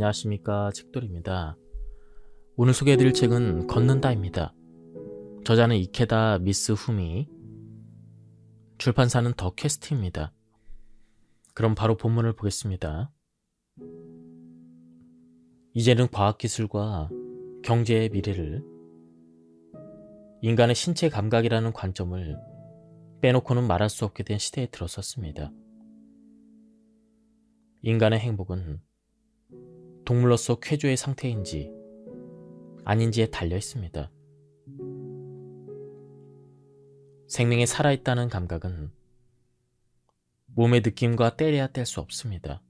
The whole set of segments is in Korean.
안녕하십니까, 책돌입니다. 오늘 소개해드릴 책은 걷는다입니다. 저자는 이케다 미쓰후미, 출판사는 더 퀘스트입니다. 그럼 바로 본문을 보겠습니다. 이제는 과학기술과 경제의 미래를, 인간의 신체 감각이라는 관점을 빼놓고는 말할 수 없게 된 시대에 들어섰습니다. 인간의 행복은 동물로서 쾌조의 상태인지 아닌지에 달려 있습니다. 생명이 살아있다는 감각은 몸의 느낌과 떼려야 뗄 수 없습니다.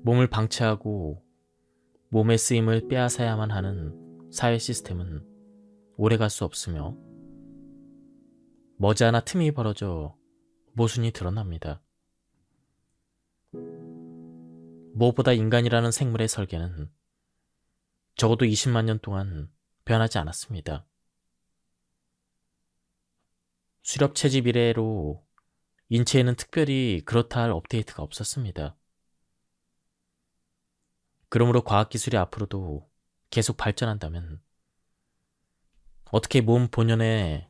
몸을 방치하고 몸의 쓰임을 빼앗아야만 하는 사회 시스템은 오래갈 수 없으며 머지않아 틈이 벌어져 모순이 드러납니다. 무엇보다 인간이라는 생물의 설계는 적어도 20만 년 동안 변하지 않았습니다. 수렵 채집 이래로 인체에는 특별히 그렇다 할 업데이트가 없었습니다. 그러므로 과학기술이 앞으로도 계속 발전한다면 어떻게 몸 본연의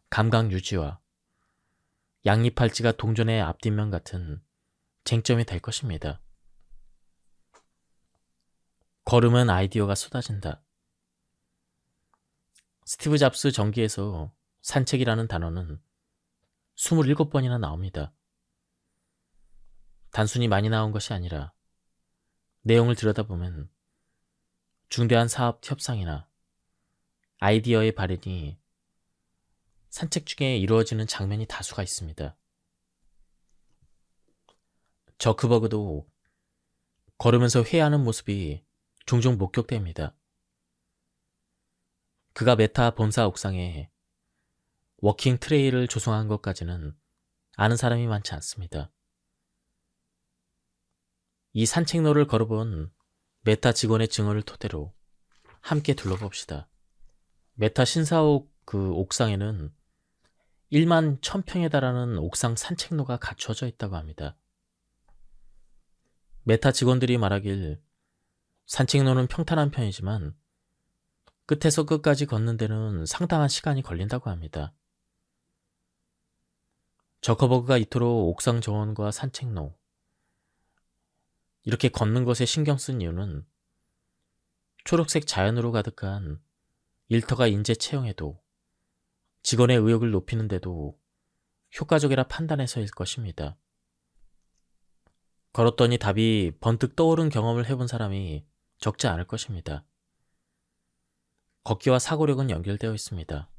감각 유지와 양립할지가 동전의 앞뒷면 같은 쟁점이 될 것입니다. 걸으면 아이디어가 쏟아진다. 스티브 잡스 전기에서 산책이라는 단어는 27번이나 나옵니다. 단순히 많이 나온 것이 아니라 내용을 들여다보면 중대한 사업 협상이나 아이디어의 발현이 산책 중에 이루어지는 장면이 다수가 있습니다. 저크버그도 걸으면서 회의하는 모습이 종종 목격됩니다. 그가 메타 본사 옥상에 워킹 트레일을 조성한 것까지는 아는 사람이 많지 않습니다. 이 산책로를 걸어본 메타 직원의 증언을 토대로 함께 둘러봅시다. 메타 신사옥 그 옥상에는 1만 1000평에 달하는 옥상 산책로가 갖춰져 있다고 합니다. 메타 직원들이 말하길 산책로는 평탄한 편이지만 끝에서 끝까지 걷는 데는 상당한 시간이 걸린다고 합니다. 저커버그가 이토록 옥상 정원과 산책로, 이렇게 걷는 것에 신경 쓴 이유는 초록색 자연으로 가득한 일터가 인재 채용에도 직원의 의욕을 높이는 데도 효과적이라 판단해서일 것입니다. 걸었더니 답이 번뜩 떠오른 경험을 해본 사람이 적지 않을 것입니다. 걷기와 사고력은 연결되어 있습니다.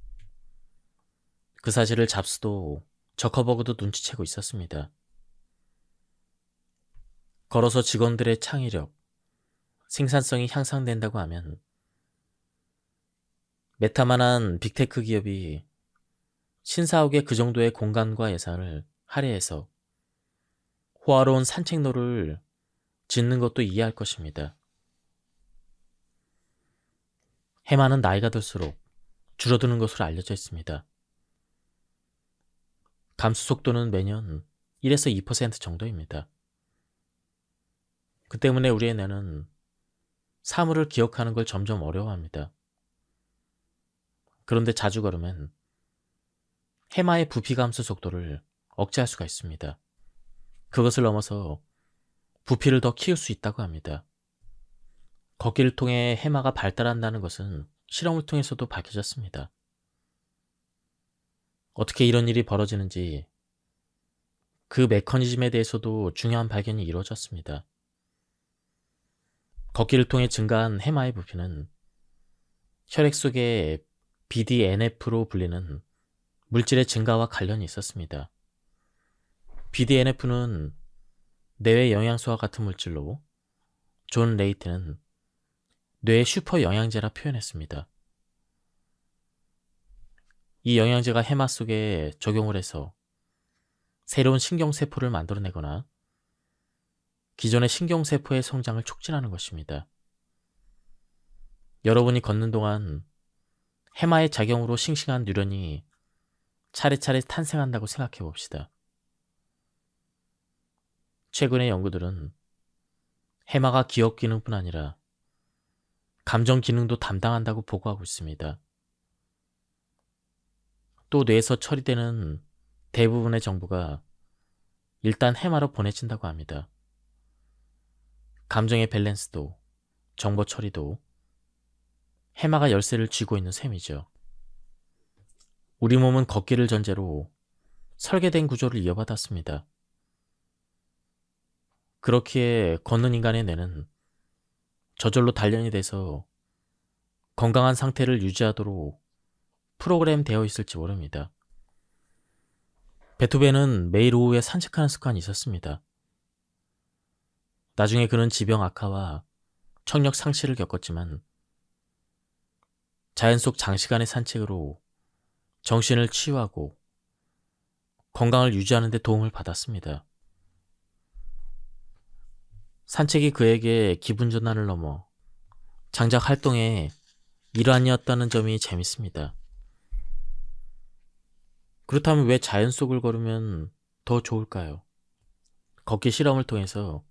그 사실을 잡스도 저커버그도 눈치채고 있었습니다. 걸어서 직원들의 창의력, 생산성이 향상된다고 하면 메타만한 빅테크 기업이 신사옥에 그 정도의 공간과 예산을 할애해서 호화로운 산책로를 짓는 것도 이해할 것입니다. 해마는 나이가 들수록 줄어드는 것으로 알려져 있습니다. 감소 속도는 매년 1에서 2% 정도입니다. 그 때문에 우리의 뇌는 사물을 기억하는 걸 점점 어려워합니다. 그런데 자주 걸으면 해마의 부피 감소 속도를 억제할 수가 있습니다. 그것을 넘어서 부피를 더 키울 수 있다고 합니다. 걷기를 통해 해마가 발달한다는 것은 실험을 통해서도 밝혀졌습니다. 어떻게 이런 일이 벌어지는지 그 메커니즘에 대해서도 중요한 발견이 이루어졌습니다. 걷기를 통해 증가한 해마의 부피는 혈액 속의 BDNF로 불리는 물질의 증가와 관련이 있었습니다. BDNF는 뇌의 영양소와 같은 물질로 존 레이트는 뇌의 슈퍼 영양제라 표현했습니다. 이 영양제가 해마 속에 적용을 해서 새로운 신경세포를 만들어내거나 기존의 신경세포의 성장을 촉진하는 것입니다. 여러분이 걷는 동안 해마의 작용으로 싱싱한 뉴런이 차례차례 탄생한다고 생각해 봅시다. 최근의 연구들은 해마가 기억 기능뿐 아니라 감정 기능도 담당한다고 보고하고 있습니다. 또 뇌에서 처리되는 대부분의 정보가 일단 해마로 보내진다고 합니다. 감정의 밸런스도 정보 처리도 해마가 열쇠를 쥐고 있는 셈이죠. 우리 몸은 걷기를 전제로 설계된 구조를 이어받았습니다. 그렇기에 걷는 인간의 뇌는 저절로 단련이 돼서 건강한 상태를 유지하도록 프로그램 되어 있을지 모릅니다. 베토벤은 매일 오후에 산책하는 습관이 있었습니다. 나중에 그는 지병 악화와 청력 상실을 겪었지만 자연 속 장시간의 산책으로 정신을 치유하고 건강을 유지하는 데 도움을 받았습니다. 산책이 그에게 기분 전환을 넘어 장작 활동의 일환이었다는 점이 재밌습니다. 그렇다면 왜 자연 속을 걸으면 더 좋을까요? 걷기 실험을 통해서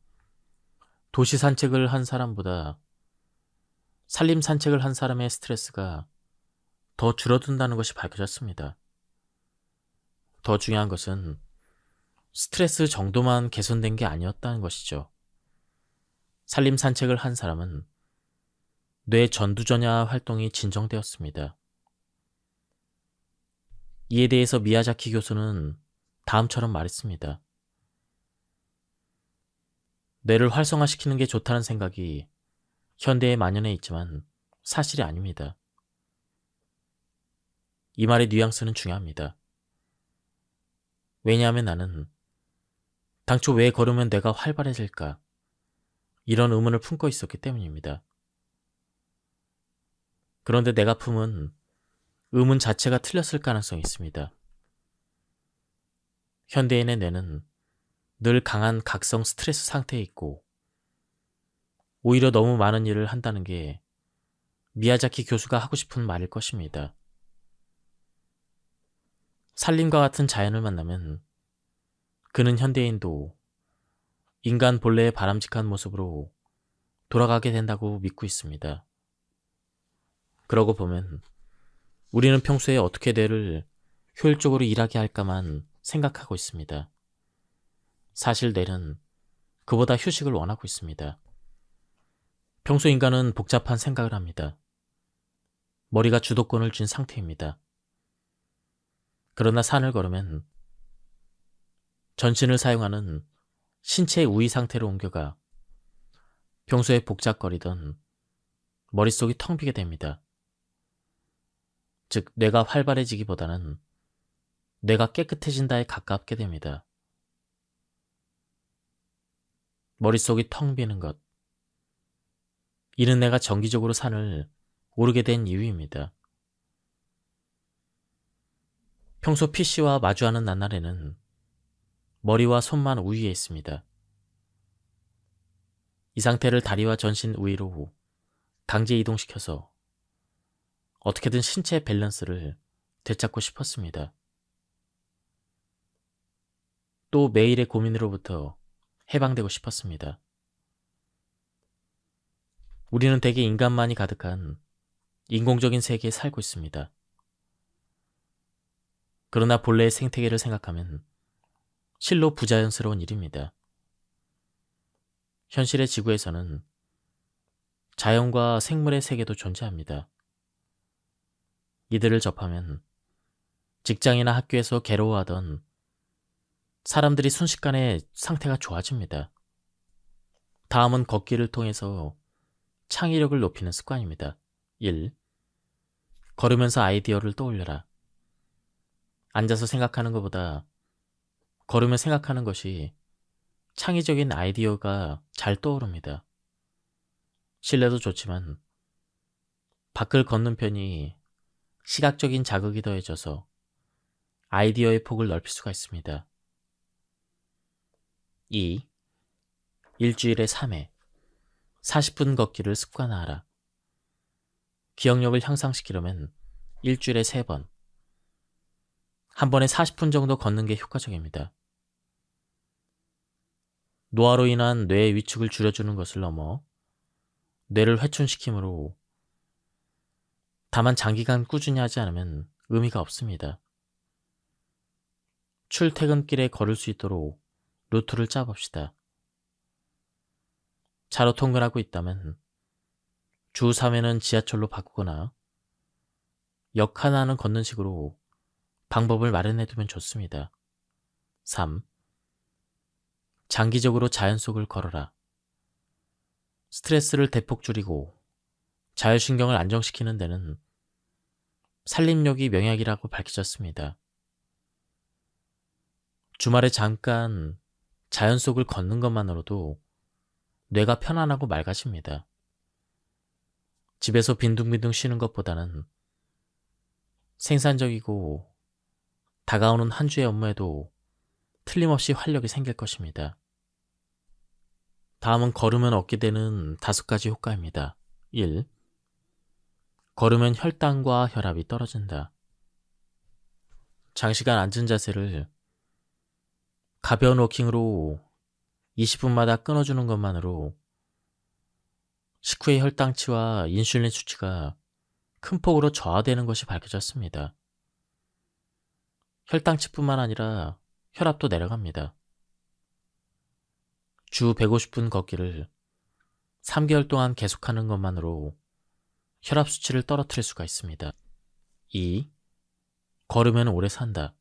도시 산책을 한 사람보다 산림 산책을 한 사람의 스트레스가 더 줄어든다는 것이 밝혀졌습니다. 더 중요한 것은 스트레스 정도만 개선된 게 아니었다는 것이죠. 산림 산책을 한 사람은 뇌 전두전야 활동이 진정되었습니다. 이에 대해서 미야자키 교수는 다음처럼 말했습니다. 뇌를 활성화시키는 게 좋다는 생각이 현대에 만연해 있지만 사실이 아닙니다. 이 말의 뉘앙스는 중요합니다. 왜냐하면 나는 당초 왜 걸으면 뇌가 활발해질까? 이런 의문을 품고 있었기 때문입니다. 그런데 내가 품은 의문 자체가 틀렸을 가능성이 있습니다. 현대인의 뇌는 늘 강한 각성 스트레스 상태에 있고 오히려 너무 많은 일을 한다는 게 미야자키 교수가 하고 싶은 말일 것입니다. 산림과 같은 자연을 만나면 그는 현대인도 인간 본래의 바람직한 모습으로 돌아가게 된다고 믿고 있습니다. 그러고 보면 우리는 평소에 어떻게 뇌를 효율적으로 일하게 할까만 생각하고 있습니다. 사실 뇌는 그보다 휴식을 원하고 있습니다. 평소 인간은 복잡한 생각을 합니다. 머리가 주도권을 쥔 상태입니다. 그러나 산을 걸으면 전신을 사용하는 신체의 우위 상태로 옮겨가 평소에 복잡거리던 머릿속이 텅 비게 됩니다. 즉, 뇌가 활발해지기보다는 뇌가 깨끗해진다에 가깝게 됩니다. 머릿속이 텅 비는 것. 이는 내가 정기적으로 산을 오르게 된 이유입니다. 평소 PC와 마주하는 나날에는 머리와 손만 우위에 있습니다. 이 상태를 다리와 전신 우위로 강제 이동시켜서 어떻게든 신체 밸런스를 되찾고 싶었습니다. 또 매일의 고민으로부터 해방되고 싶었습니다. 우리는 대개 인간만이 가득한 인공적인 세계에 살고 있습니다. 그러나 본래의 생태계를 생각하면 실로 부자연스러운 일입니다. 현실의 지구에서는 자연과 생물의 세계도 존재합니다. 이들을 접하면 직장이나 학교에서 괴로워하던 사람들이 순식간에 상태가 좋아집니다. 다음은 걷기를 통해서 창의력을 높이는 습관입니다. 1. 걸으면서 아이디어를 떠올려라. 앉아서 생각하는 것보다 걸으며 생각하는 것이 창의적인 아이디어가 잘 떠오릅니다. 실내도 좋지만 밖을 걷는 편이 시각적인 자극이 더해져서 아이디어의 폭을 넓힐 수가 있습니다. 2. 일주일에 3회 40분 걷기를 습관화하라. 기억력을 향상시키려면 일주일에 3번, 한 번에 40분 정도 걷는 게 효과적입니다. 노화로 인한 뇌의 위축을 줄여주는 것을 넘어 뇌를 회춘시키므로 다만 장기간 꾸준히 하지 않으면 의미가 없습니다. 출퇴근길에 걸을 수 있도록 루트를 짜봅시다. 차로 통근하고 있다면 주 3회는 지하철로 바꾸거나 역 하나는 걷는 식으로 방법을 마련해두면 좋습니다. 3. 장기적으로 자연 속을 걸어라. 스트레스를 대폭 줄이고 자율신경을 안정시키는 데는 산림욕이 명약이라고 밝혀졌습니다. 주말에 잠깐 자연 속을 걷는 것만으로도 뇌가 편안하고 맑아집니다. 집에서 빈둥빈둥 쉬는 것보다는 생산적이고 다가오는 한 주의 업무에도 틀림없이 활력이 생길 것입니다. 다음은 걸으면 얻게 되는 5가지 효과입니다. 1. 걸으면 혈당과 혈압이 떨어진다. 장시간 앉은 자세를 가벼운 워킹으로 20분마다 끊어주는 것만으로 식후의 혈당치와 인슐린 수치가 큰 폭으로 저하되는 것이 밝혀졌습니다. 혈당치뿐만 아니라 혈압도 내려갑니다. 주 150분 걷기를 3개월 동안 계속하는 것만으로 혈압 수치를 떨어뜨릴 수가 있습니다. 2. 걸으면 오래 산다.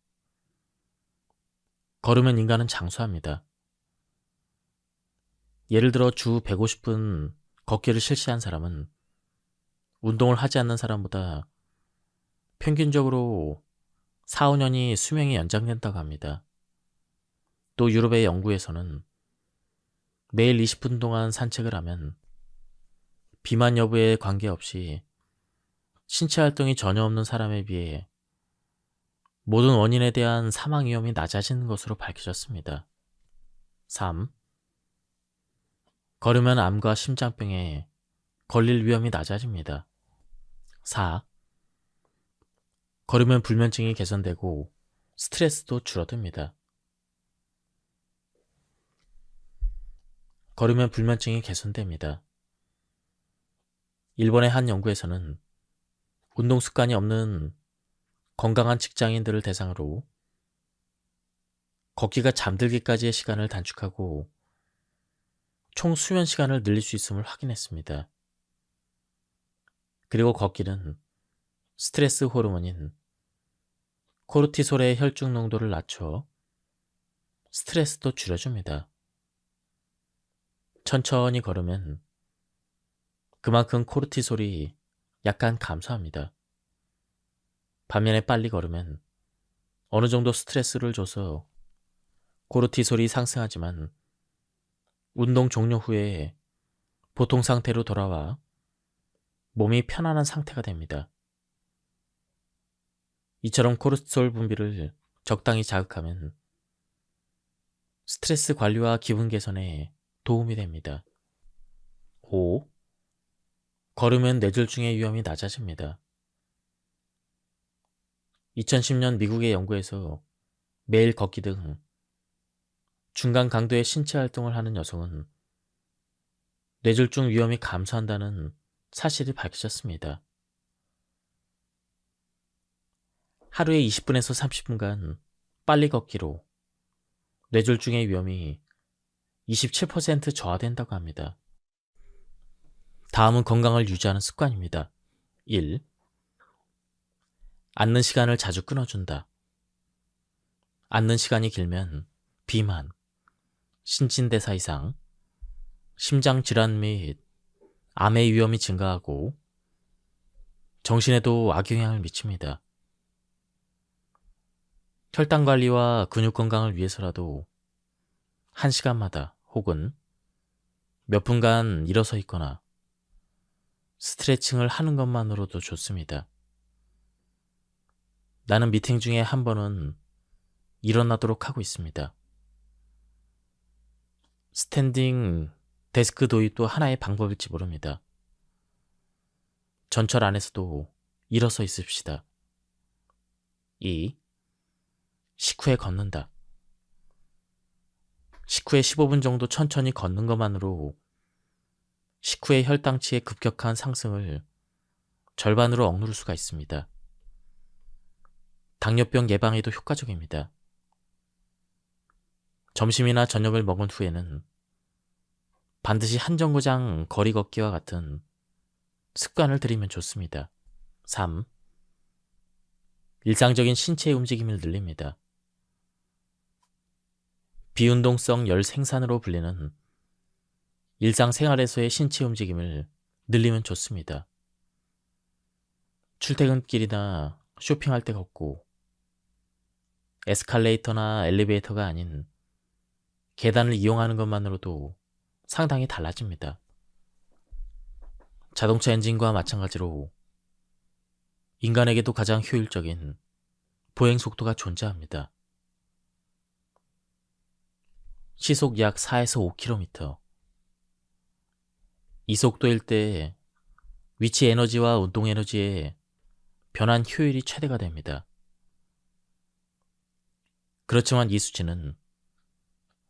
걸으면 인간은 장수합니다. 예를 들어 주 150분 걷기를 실시한 사람은 운동을 하지 않는 사람보다 평균적으로 4, 5년이 수명이 연장된다고 합니다. 또 유럽의 연구에서는 매일 20분 동안 산책을 하면 비만 여부에 관계없이 신체 활동이 전혀 없는 사람에 비해 모든 원인에 대한 사망 위험이 낮아지는 것으로 밝혀졌습니다. 3. 걸으면 암과 심장병에 걸릴 위험이 낮아집니다. 4. 걸으면 불면증이 개선되고 스트레스도 줄어듭니다. 걸으면 불면증이 개선됩니다. 일본의 한 연구에서는 운동 습관이 없는 건강한 직장인들을 대상으로 걷기가 잠들기까지의 시간을 단축하고 총 수면 시간을 늘릴 수 있음을 확인했습니다. 그리고 걷기는 스트레스 호르몬인 코르티솔의 혈중 농도를 낮춰 스트레스도 줄여줍니다. 천천히 걸으면 그만큼 코르티솔이 약간 감소합니다. 반면에 빨리 걸으면 어느 정도 스트레스를 줘서 코르티솔이 상승하지만 운동 종료 후에 보통 상태로 돌아와 몸이 편안한 상태가 됩니다. 이처럼 코르티솔 분비를 적당히 자극하면 스트레스 관리와 기분 개선에 도움이 됩니다. 5. 걸으면 뇌졸중의 위험이 낮아집니다. 2010년 미국의 연구에서 매일 걷기 등 중간 강도의 신체 활동을 하는 여성은 뇌졸중 위험이 감소한다는 사실이 밝혀졌습니다. 하루에 20분에서 30분간 빨리 걷기로 뇌졸중의 위험이 27% 저하된다고 합니다. 다음은 건강을 유지하는 습관입니다. 1. 앉는 시간을 자주 끊어준다. 앉는 시간이 길면 비만, 신진대사 이상, 심장질환 및 암의 위험이 증가하고 정신에도 악영향을 미칩니다. 혈당 관리와 근육 건강을 위해서라도 1시간마다 혹은 몇 분간 일어서 있거나 스트레칭을 하는 것만으로도 좋습니다. 나는 미팅 중에 한 번은 일어나도록 하고 있습니다. 스탠딩 데스크 도입도 하나의 방법일지 모릅니다. 전철 안에서도 일어서 있읍시다. 2. 식후에 걷는다. 식후에 15분 정도 천천히 걷는 것만으로 식후의 혈당치의 급격한 상승을 절반으로 억누를 수가 있습니다. 당뇨병 예방에도 효과적입니다. 점심이나 저녁을 먹은 후에는 반드시 한 정거장 거리 걷기와 같은 습관을 들이면 좋습니다. 3. 일상적인 신체 움직임을 늘립니다. 비운동성 열 생산으로 불리는 일상생활에서의 신체 움직임을 늘리면 좋습니다. 출퇴근길이나 쇼핑할 때 걷고 에스컬레이터나 엘리베이터가 아닌 계단을 이용하는 것만으로도 상당히 달라집니다. 자동차 엔진과 마찬가지로 인간에게도 가장 효율적인 보행 속도가 존재합니다. 시속 약 4에서 5km. 이 속도일 때 위치 에너지와 운동 에너지의 변환 효율이 최대가 됩니다. 그렇지만 이 수치는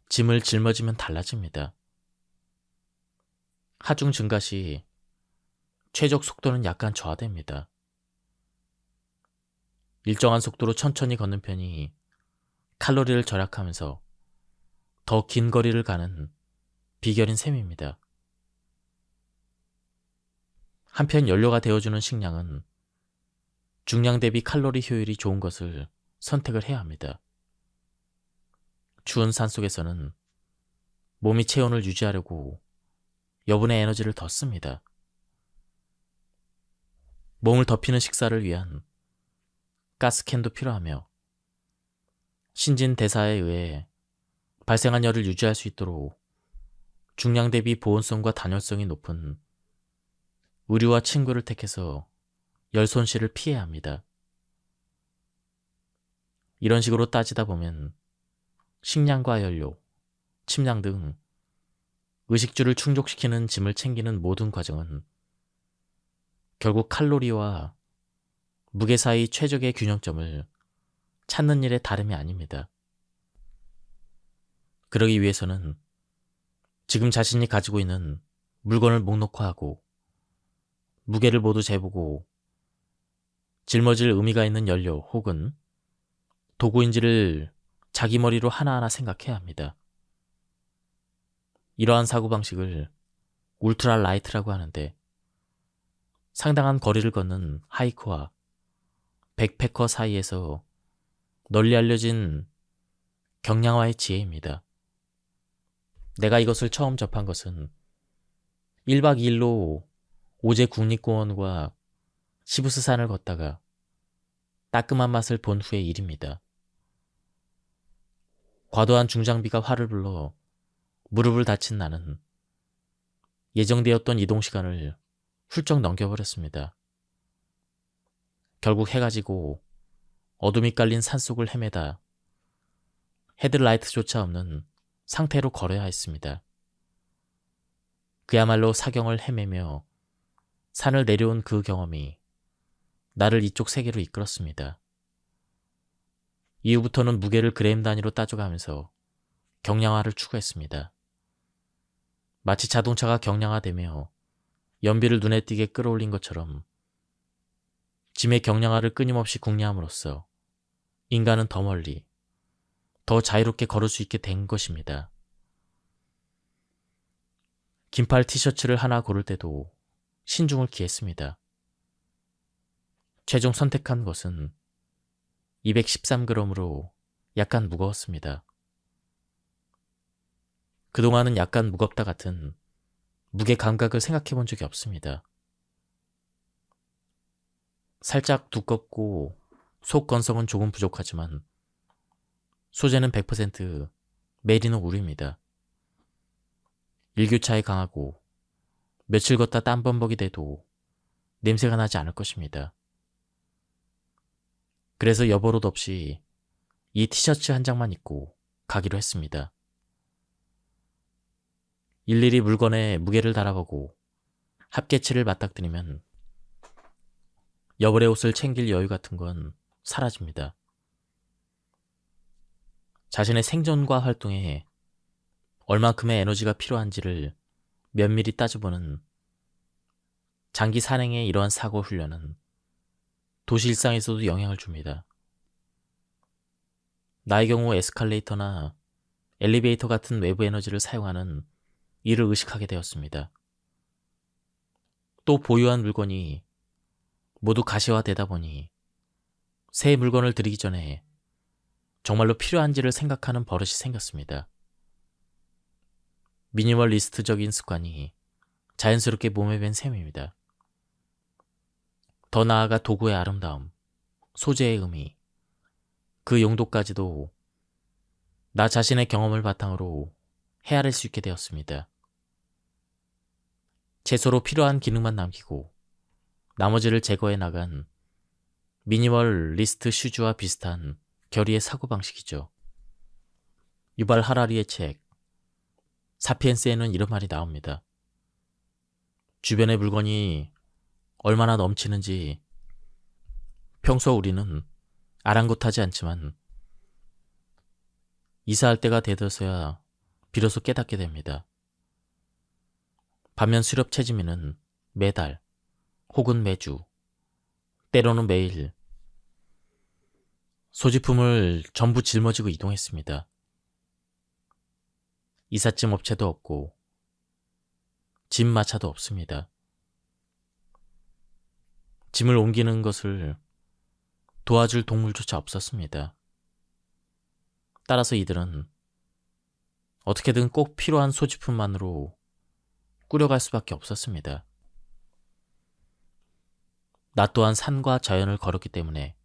짐을 짊어지면 달라집니다. 하중 증가 시 최적 속도는 약간 저하됩니다. 일정한 속도로 천천히 걷는 편이 칼로리를 절약하면서 더 긴 거리를 가는 비결인 셈입니다. 한편 연료가 되어주는 식량은 중량 대비 칼로리 효율이 좋은 것을 선택을 해야 합니다. 추운 산속에서는 몸이 체온을 유지하려고 여분의 에너지를 더 씁니다. 몸을 덮이는 식사를 위한 가스캔도 필요하며 신진대사에 의해 발생한 열을 유지할 수 있도록 중량 대비 보온성과 단열성이 높은 의류와 침구를 택해서 열 손실을 피해야 합니다. 이런 식으로 따지다 보면 식량과 연료, 침량 등 의식주를 충족시키는 짐을 챙기는 모든 과정은 결국 칼로리와 무게 사이 최적의 균형점을 찾는 일에 다름이 아닙니다. 그러기 위해서는 지금 자신이 가지고 있는 물건을 목록화하고 무게를 모두 재보고 짊어질 의미가 있는 연료 혹은 도구인지를 자기 머리로 하나하나 생각해야 합니다. 이러한 사고방식을 울트라 라이트라고 하는데 상당한 거리를 걷는 하이커와 백패커 사이에서 널리 알려진 경량화의 지혜입니다. 내가 이것을 처음 접한 것은 1박 2일로 오제 국립공원과 시부스산을 걷다가 따끔한 맛을 본 후의 일입니다. 과도한 중장비가 화를 불러 무릎을 다친 나는 예정되었던 이동 시간을 훌쩍 넘겨버렸습니다. 결국 해가 지고 어둠이 깔린 산속을 헤매다 헤드라이트조차 없는 상태로 걸어야 했습니다. 그야말로 사경을 헤매며 산을 내려온 그 경험이 나를 이쪽 세계로 이끌었습니다. 이후부터는 무게를 그램 단위로 따져가면서 경량화를 추구했습니다. 마치 자동차가 경량화되며 연비를 눈에 띄게 끌어올린 것처럼 짐의 경량화를 끊임없이 궁리함으로써 인간은 더 멀리, 더 자유롭게 걸을 수 있게 된 것입니다. 긴팔 티셔츠를 하나 고를 때도 신중을 기했습니다. 최종 선택한 것은 213g으로 약간 무거웠습니다. 그동안은 약간 무겁다 같은 무게 감각을 생각해 본 적이 없습니다. 살짝 두껍고 속 건성은 조금 부족하지만 소재는 100% 메리노 울입니다. 일교차에 강하고 며칠 걷다 땀범벅이 돼도 냄새가 나지 않을 것입니다. 그래서 여버옷 없이 이 티셔츠 한 장만 입고 가기로 했습니다. 일일이 물건에 무게를 달아보고 합계치를 맞닥뜨리면 여벌의 옷을 챙길 여유 같은 건 사라집니다. 자신의 생존과 활동에 얼만큼의 에너지가 필요한지를 면밀히 따져보는 장기 산행의 이러한 사고 훈련은 도시 일상에서도 영향을 줍니다. 나의 경우 에스컬레이터나 엘리베이터 같은 외부 에너지를 사용하는 일을 의식하게 되었습니다. 또 보유한 물건이 모두 가시화되다 보니 새 물건을 들이기 전에 정말로 필요한지를 생각하는 버릇이 생겼습니다. 미니멀리스트적인 습관이 자연스럽게 몸에 밴 셈입니다. 더 나아가 도구의 아름다움, 소재의 의미, 그 용도까지도 나 자신의 경험을 바탕으로 헤아릴 수 있게 되었습니다. 채소로 필요한 기능만 남기고 나머지를 제거해 나간 미니멀리스트 슈즈와 비슷한 결의의 사고방식이죠. 유발 하라리의 책 사피엔스에는 이런 말이 나옵니다. 주변의 물건이 얼마나 넘치는지 평소 우리는 아랑곳하지 않지만 이사할 때가 되어서야 비로소 깨닫게 됩니다. 반면 수렵 채지민은 매달 혹은 매주 때로는 매일 소지품을 전부 짊어지고 이동했습니다. 이삿짐 업체도 없고 짐 마차도 없습니다. 짐을 옮기는 것을 도와줄 동물조차 없었습니다. 따라서 이들은 어떻게든 꼭 필요한 소지품만으로 꾸려갈 수밖에 없었습니다. 나 또한 산과 자연을 걸었기 때문에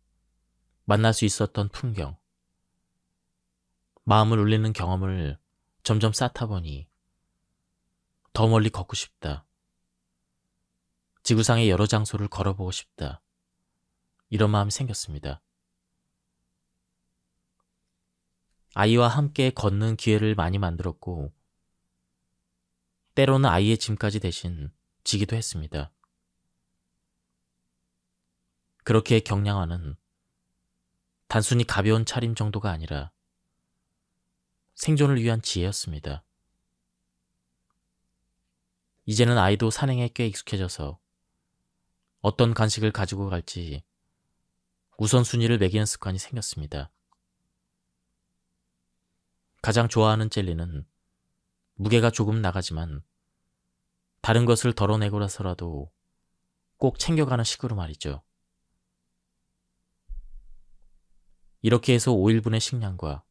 만날 수 있었던 풍경, 마음을 울리는 경험을 점점 쌓다 보니 더 멀리 걷고 싶다. 지구상의 여러 장소를 걸어보고 싶다. 이런 마음이 생겼습니다. 아이와 함께 걷는 기회를 많이 만들었고 때로는 아이의 짐까지 대신 지기도 했습니다. 그렇게 경량화는 단순히 가벼운 차림 정도가 아니라 생존을 위한 지혜였습니다. 이제는 아이도 산행에 꽤 익숙해져서 어떤 간식을 가지고 갈지 우선순위를 매기는 습관이 생겼습니다. 가장 좋아하는 젤리는 무게가 조금 나가지만 다른 것을 덜어내고 나서라도 꼭 챙겨가는 식으로 말이죠. 이렇게 해서 5일분의 식량과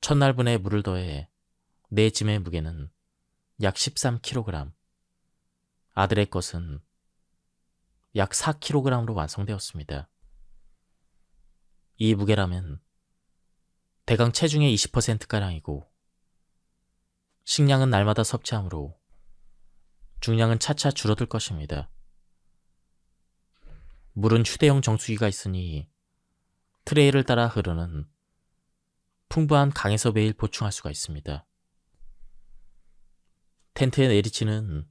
첫날분의 물을 더해 내 짐의 무게는 약 13kg, 아들의 것은 약 4kg으로 완성되었습니다. 이 무게라면 대강 체중의 20%가량이고 식량은 날마다 섭취하므로 중량은 차차 줄어들 것입니다. 물은 휴대용 정수기가 있으니 트레이를 따라 흐르는 풍부한 강에서 매일 보충할 수가 있습니다. 텐트에 내리치는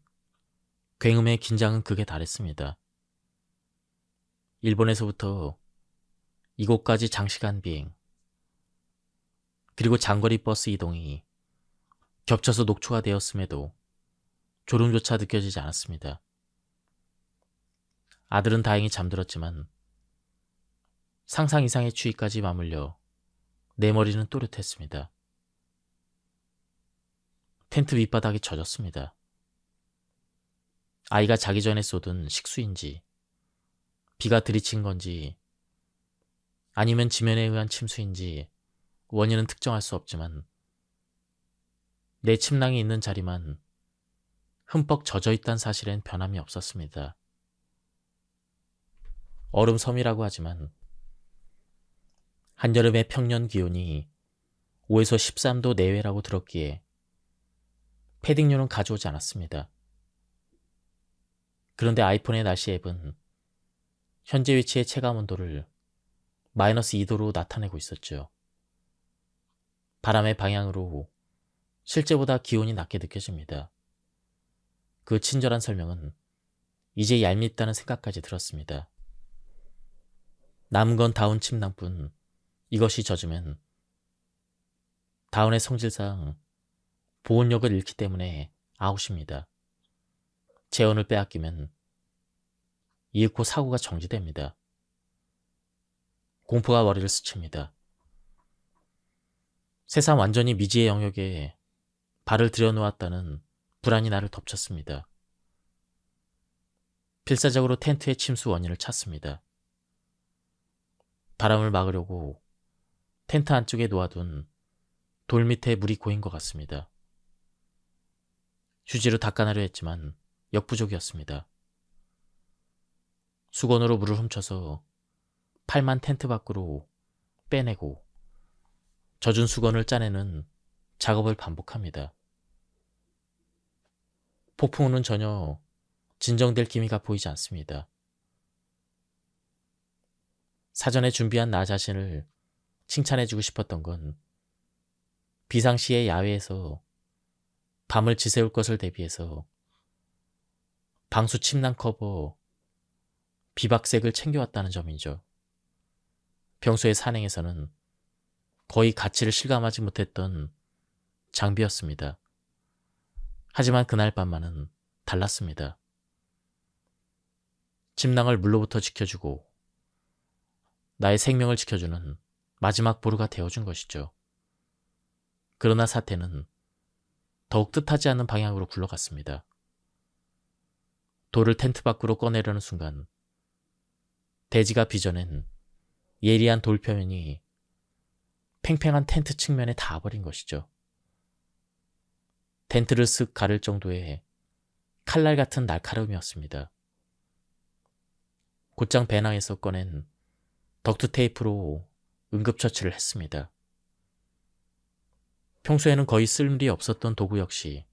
굉음의 긴장은 극에 달했습니다. 일본에서부터 이곳까지 장시간 비행, 그리고 장거리 버스 이동이 겹쳐서 녹초가 되었음에도 졸음조차 느껴지지 않았습니다. 아들은 다행히 잠들었지만 상상 이상의 추위까지 맞물려 내 머리는 또렷했습니다. 텐트 밑바닥이 젖었습니다. 아이가 자기 전에 쏟은 식수인지 비가 들이친 건지 아니면 지면에 의한 침수인지 원인은 특정할 수 없지만 내 침낭이 있는 자리만 흠뻑 젖어있다는 사실엔 변함이 없었습니다. 얼음섬이라고 하지만 한여름의 평년 기온이 5에서 13도 내외라고 들었기에 패딩류는 가져오지 않았습니다. 그런데 아이폰의 날씨 앱은 현재 위치의 체감 온도를 마이너스 2도로 나타내고 있었죠. 바람의 방향으로 실제보다 기온이 낮게 느껴집니다. 그 친절한 설명은 이제 얄밉다는 생각까지 들었습니다. 남은 건 다운 침낭뿐 이것이 젖으면 다운의 성질상 보온력을 잃기 때문에 아웃입니다. 재원을 빼앗기면 이윽고 사고가 정지됩니다. 공포가 머리를 스칩니다. 세상 완전히 미지의 영역에 발을 들여놓았다는 불안이 나를 덮쳤습니다. 필사적으로 텐트의 침수 원인을 찾습니다. 바람을 막으려고 텐트 안쪽에 놓아둔 돌 밑에 물이 고인 것 같습니다. 휴지로 닦아내려 했지만 역부족이었습니다. 수건으로 물을 훔쳐서 팔만 텐트 밖으로 빼내고 젖은 수건을 짜내는 작업을 반복합니다. 폭풍우는 전혀 진정될 기미가 보이지 않습니다. 사전에 준비한 나 자신을 칭찬해주고 싶었던 건 비상시에 야외에서 밤을 지새울 것을 대비해서 방수 침낭 커버, 비박색을 챙겨왔다는 점이죠. 평소에 산행에서는 거의 가치를 실감하지 못했던 장비였습니다. 하지만 그날 밤만은 달랐습니다. 침낭을 물로부터 지켜주고 나의 생명을 지켜주는 마지막 보루가 되어준 것이죠. 그러나 사태는 더욱 뜻하지 않는 방향으로 굴러갔습니다. 돌을 텐트 밖으로 꺼내려는 순간 대지가 빚어낸 예리한 돌 표면이 팽팽한 텐트 측면에 닿아버린 것이죠. 텐트를 쓱 가를 정도의 칼날 같은 날카로움이었습니다. 곧장 배낭에서 꺼낸 덕트 테이프로 응급처치를 했습니다. 평소에는 거의 쓸 일이 없었던 도구 역시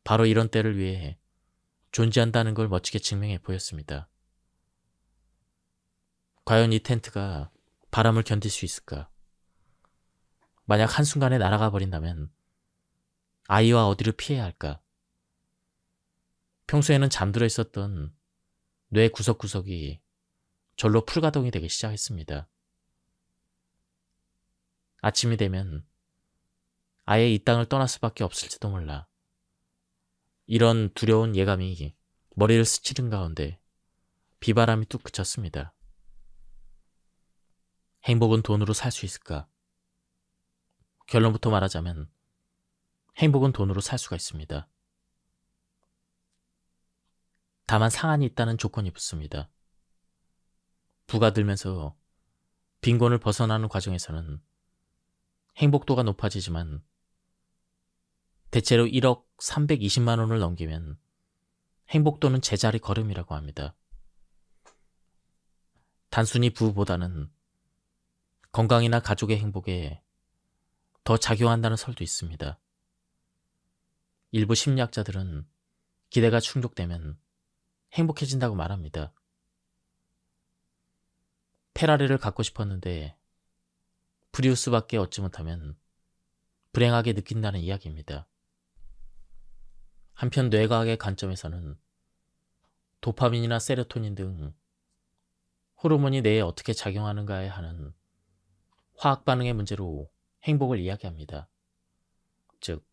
바로 이런 때를 위해 존재한다는 걸 멋지게 증명해 보였습니다. 과연 이 텐트가 바람을 견딜 수 있을까? 만약 한순간에 날아가 버린다면 아이와 어디로 피해야 할까? 평소에는 잠들어 있었던 뇌 구석구석이 절로 풀가동이 되기 시작했습니다. 아침이 되면 아예 이 땅을 떠날 수밖에 없을지도 몰라. 이런 두려운 예감이 머리를 스치는 가운데 비바람이 뚝 그쳤습니다. 행복은 돈으로 살 수 있을까? 결론부터 말하자면 행복은 돈으로 살 수가 있습니다. 다만 상한이 있다는 조건이 붙습니다. 부가 들면서 빈곤을 벗어나는 과정에서는 행복도가 높아지지만 대체로 1억 320만 원을 넘기면 행복도는 제자리 걸음이라고 합니다. 단순히 부보다는 건강이나 가족의 행복에 더 작용한다는 설도 있습니다. 일부 심리학자들은 기대가 충족되면 행복해진다고 말합니다. 페라리를 갖고 싶었는데 프리우스밖에 얻지 못하면 불행하게 느낀다는 이야기입니다. 한편 뇌과학의 관점에서는 도파민이나 세로토닌 등 호르몬이 뇌에 어떻게 작용하는가에 하는 화학 반응의 문제로 행복을 이야기합니다. 즉,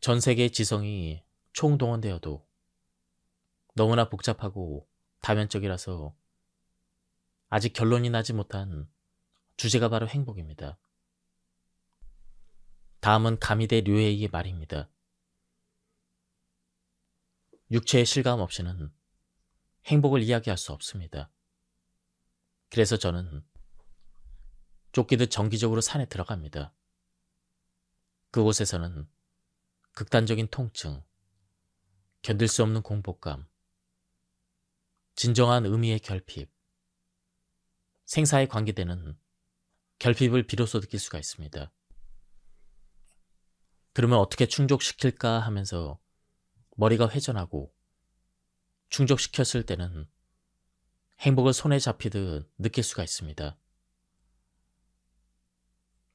전 세계의 지성이 총동원되어도 너무나 복잡하고 다면적이라서 아직 결론이 나지 못한 주제가 바로 행복입니다. 다음은 가미대 류에이의 말입니다. 육체의 실감 없이는 행복을 이야기할 수 없습니다. 그래서 저는 쫓기듯 정기적으로 산에 들어갑니다. 그곳에서는 극단적인 통증, 견딜 수 없는 공포감, 진정한 의미의 결핍, 생사에 관계되는 결핍을 비로소 느낄 수가 있습니다. 그러면 어떻게 충족시킬까 하면서 머리가 회전하고 충족시켰을 때는 행복을 손에 잡히듯 느낄 수가 있습니다.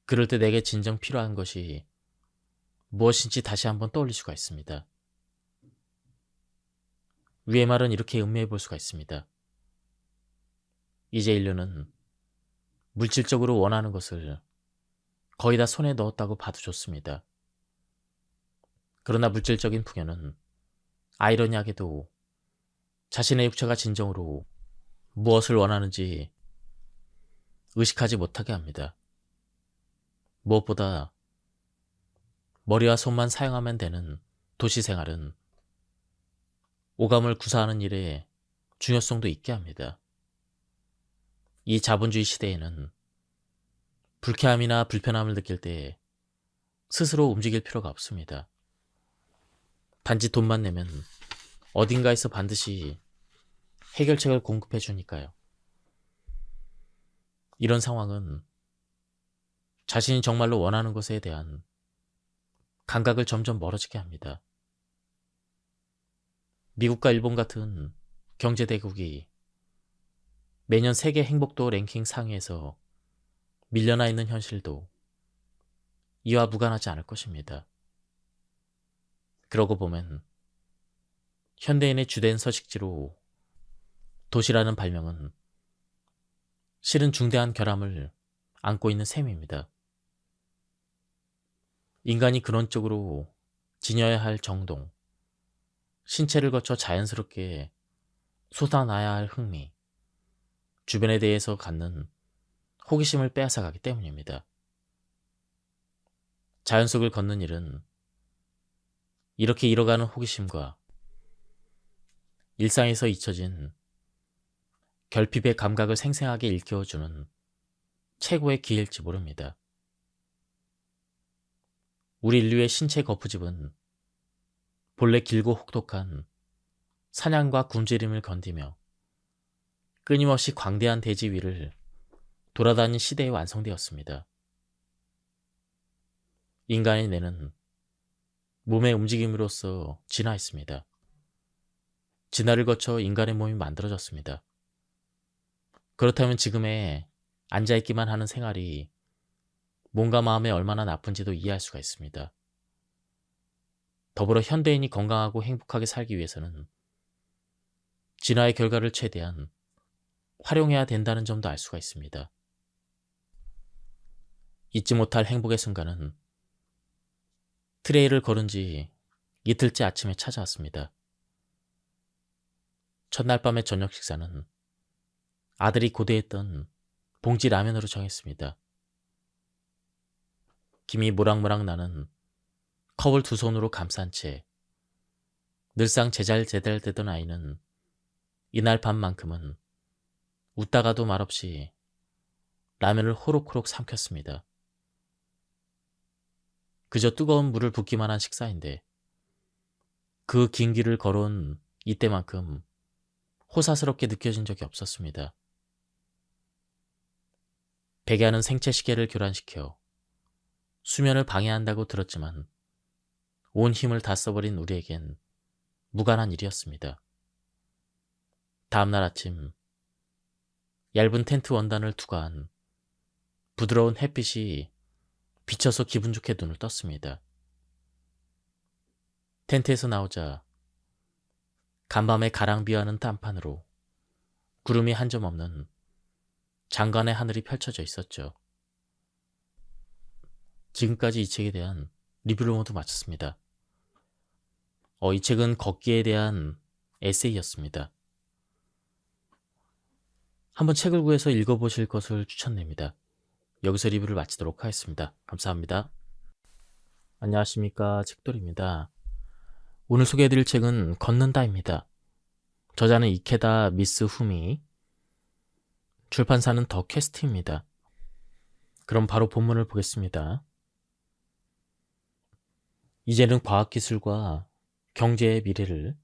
그럴 때 내게 진정 필요한 것이 무엇인지 다시 한번 떠올릴 수가 있습니다. 위의 말은 이렇게 음미해 볼 수가 있습니다. 이제 인류는 물질적으로 원하는 것을 거의 다 손에 넣었다고 봐도 좋습니다. 그러나 물질적인 풍요는 아이러니하게도 자신의 육체가 진정으로 무엇을 원하는지 의식하지 못하게 합니다. 무엇보다 머리와 손만 사용하면 되는 도시 생활은 오감을 구사하는 일에 중요성도 있게 합니다. 이 자본주의 시대에는 불쾌함이나 불편함을 느낄 때 스스로 움직일 필요가 없습니다. 단지 돈만 내면 어딘가에서 반드시 해결책을 공급해 주니까요. 이런 상황은 자신이 정말로 원하는 것에 대한 감각을 점점 멀어지게 합니다. 미국과 일본 같은 경제대국이 매년 세계 행복도 랭킹 상위에서 밀려나 있는 현실도 이와 무관하지 않을 것입니다. 그러고 보면 현대인의 주된 서식지로 도시라는 발명은 실은 중대한 결함을 안고 있는 셈입니다. 인간이 근원적으로 지녀야 할 정동, 신체를 거쳐 자연스럽게 솟아나야 할 흥미, 주변에 대해서 갖는 호기심을 빼앗아가기 때문입니다. 자연 속을 걷는 일은 이렇게 잃어가는 호기심과 일상에서 잊혀진 결핍의 감각을 생생하게 일깨워주는 최고의 기회일지 모릅니다. 우리 인류의 신체 거푸집은 본래 길고 혹독한 사냥과 굶주림을 건디며 끊임없이 광대한 대지 위를 돌아다닌 시대에 완성되었습니다. 인간의 뇌는 몸의 움직임으로써 진화했습니다. 진화를 거쳐 인간의 몸이 만들어졌습니다. 그렇다면 지금의 앉아있기만 하는 생활이 몸과 마음에 얼마나 나쁜지도 이해할 수가 있습니다. 더불어 현대인이 건강하고 행복하게 살기 위해서는 진화의 결과를 최대한 활용해야 된다는 점도 알 수가 있습니다. 잊지 못할 행복의 순간은 트레일을 걸은 지 이틀째 아침에 찾아왔습니다. 첫날 밤의 저녁 식사는 아들이 고대했던 봉지 라면으로 정했습니다. 김이 모락모락 나는 컵을 두 손으로 감싼 채 늘상 제잘제잘대던 아이는 이날 밤만큼은 웃다가도 말없이 라면을 호록호록 삼켰습니다. 그저 뜨거운 물을 붓기만 한 식사인데 그 긴 길을 걸어온 이때만큼 호사스럽게 느껴진 적이 없었습니다. 베개하는 생체 시계를 교란시켜 수면을 방해한다고 들었지만 온 힘을 다 써버린 우리에겐 무관한 일이었습니다. 다음날 아침 얇은 텐트 원단을 투과한 부드러운 햇빛이 비쳐서 기분 좋게 눈을 떴습니다. 텐트에서 나오자 간밤에 가랑비하는 딴판으로 구름이 한 점 없는 장관의 하늘이 펼쳐져 있었죠. 지금까지 이 책에 대한 리뷰를 모두 마쳤습니다. 이 책은 걷기에 대한 에세이였습니다. 한번 책을 구해서 읽어보실 것을 추천드립니다. 여기서 리뷰를 마치도록 하겠습니다. 감사합니다. 안녕하십니까, 책돌입니다. 오늘 소개해드릴 책은 걷는다입니다. 저자는 이케다 미스 후미, 출판사는 더 퀘스트입니다. 그럼 바로 본문을 보겠습니다. 이제는 과학기술과 경제의 미래를,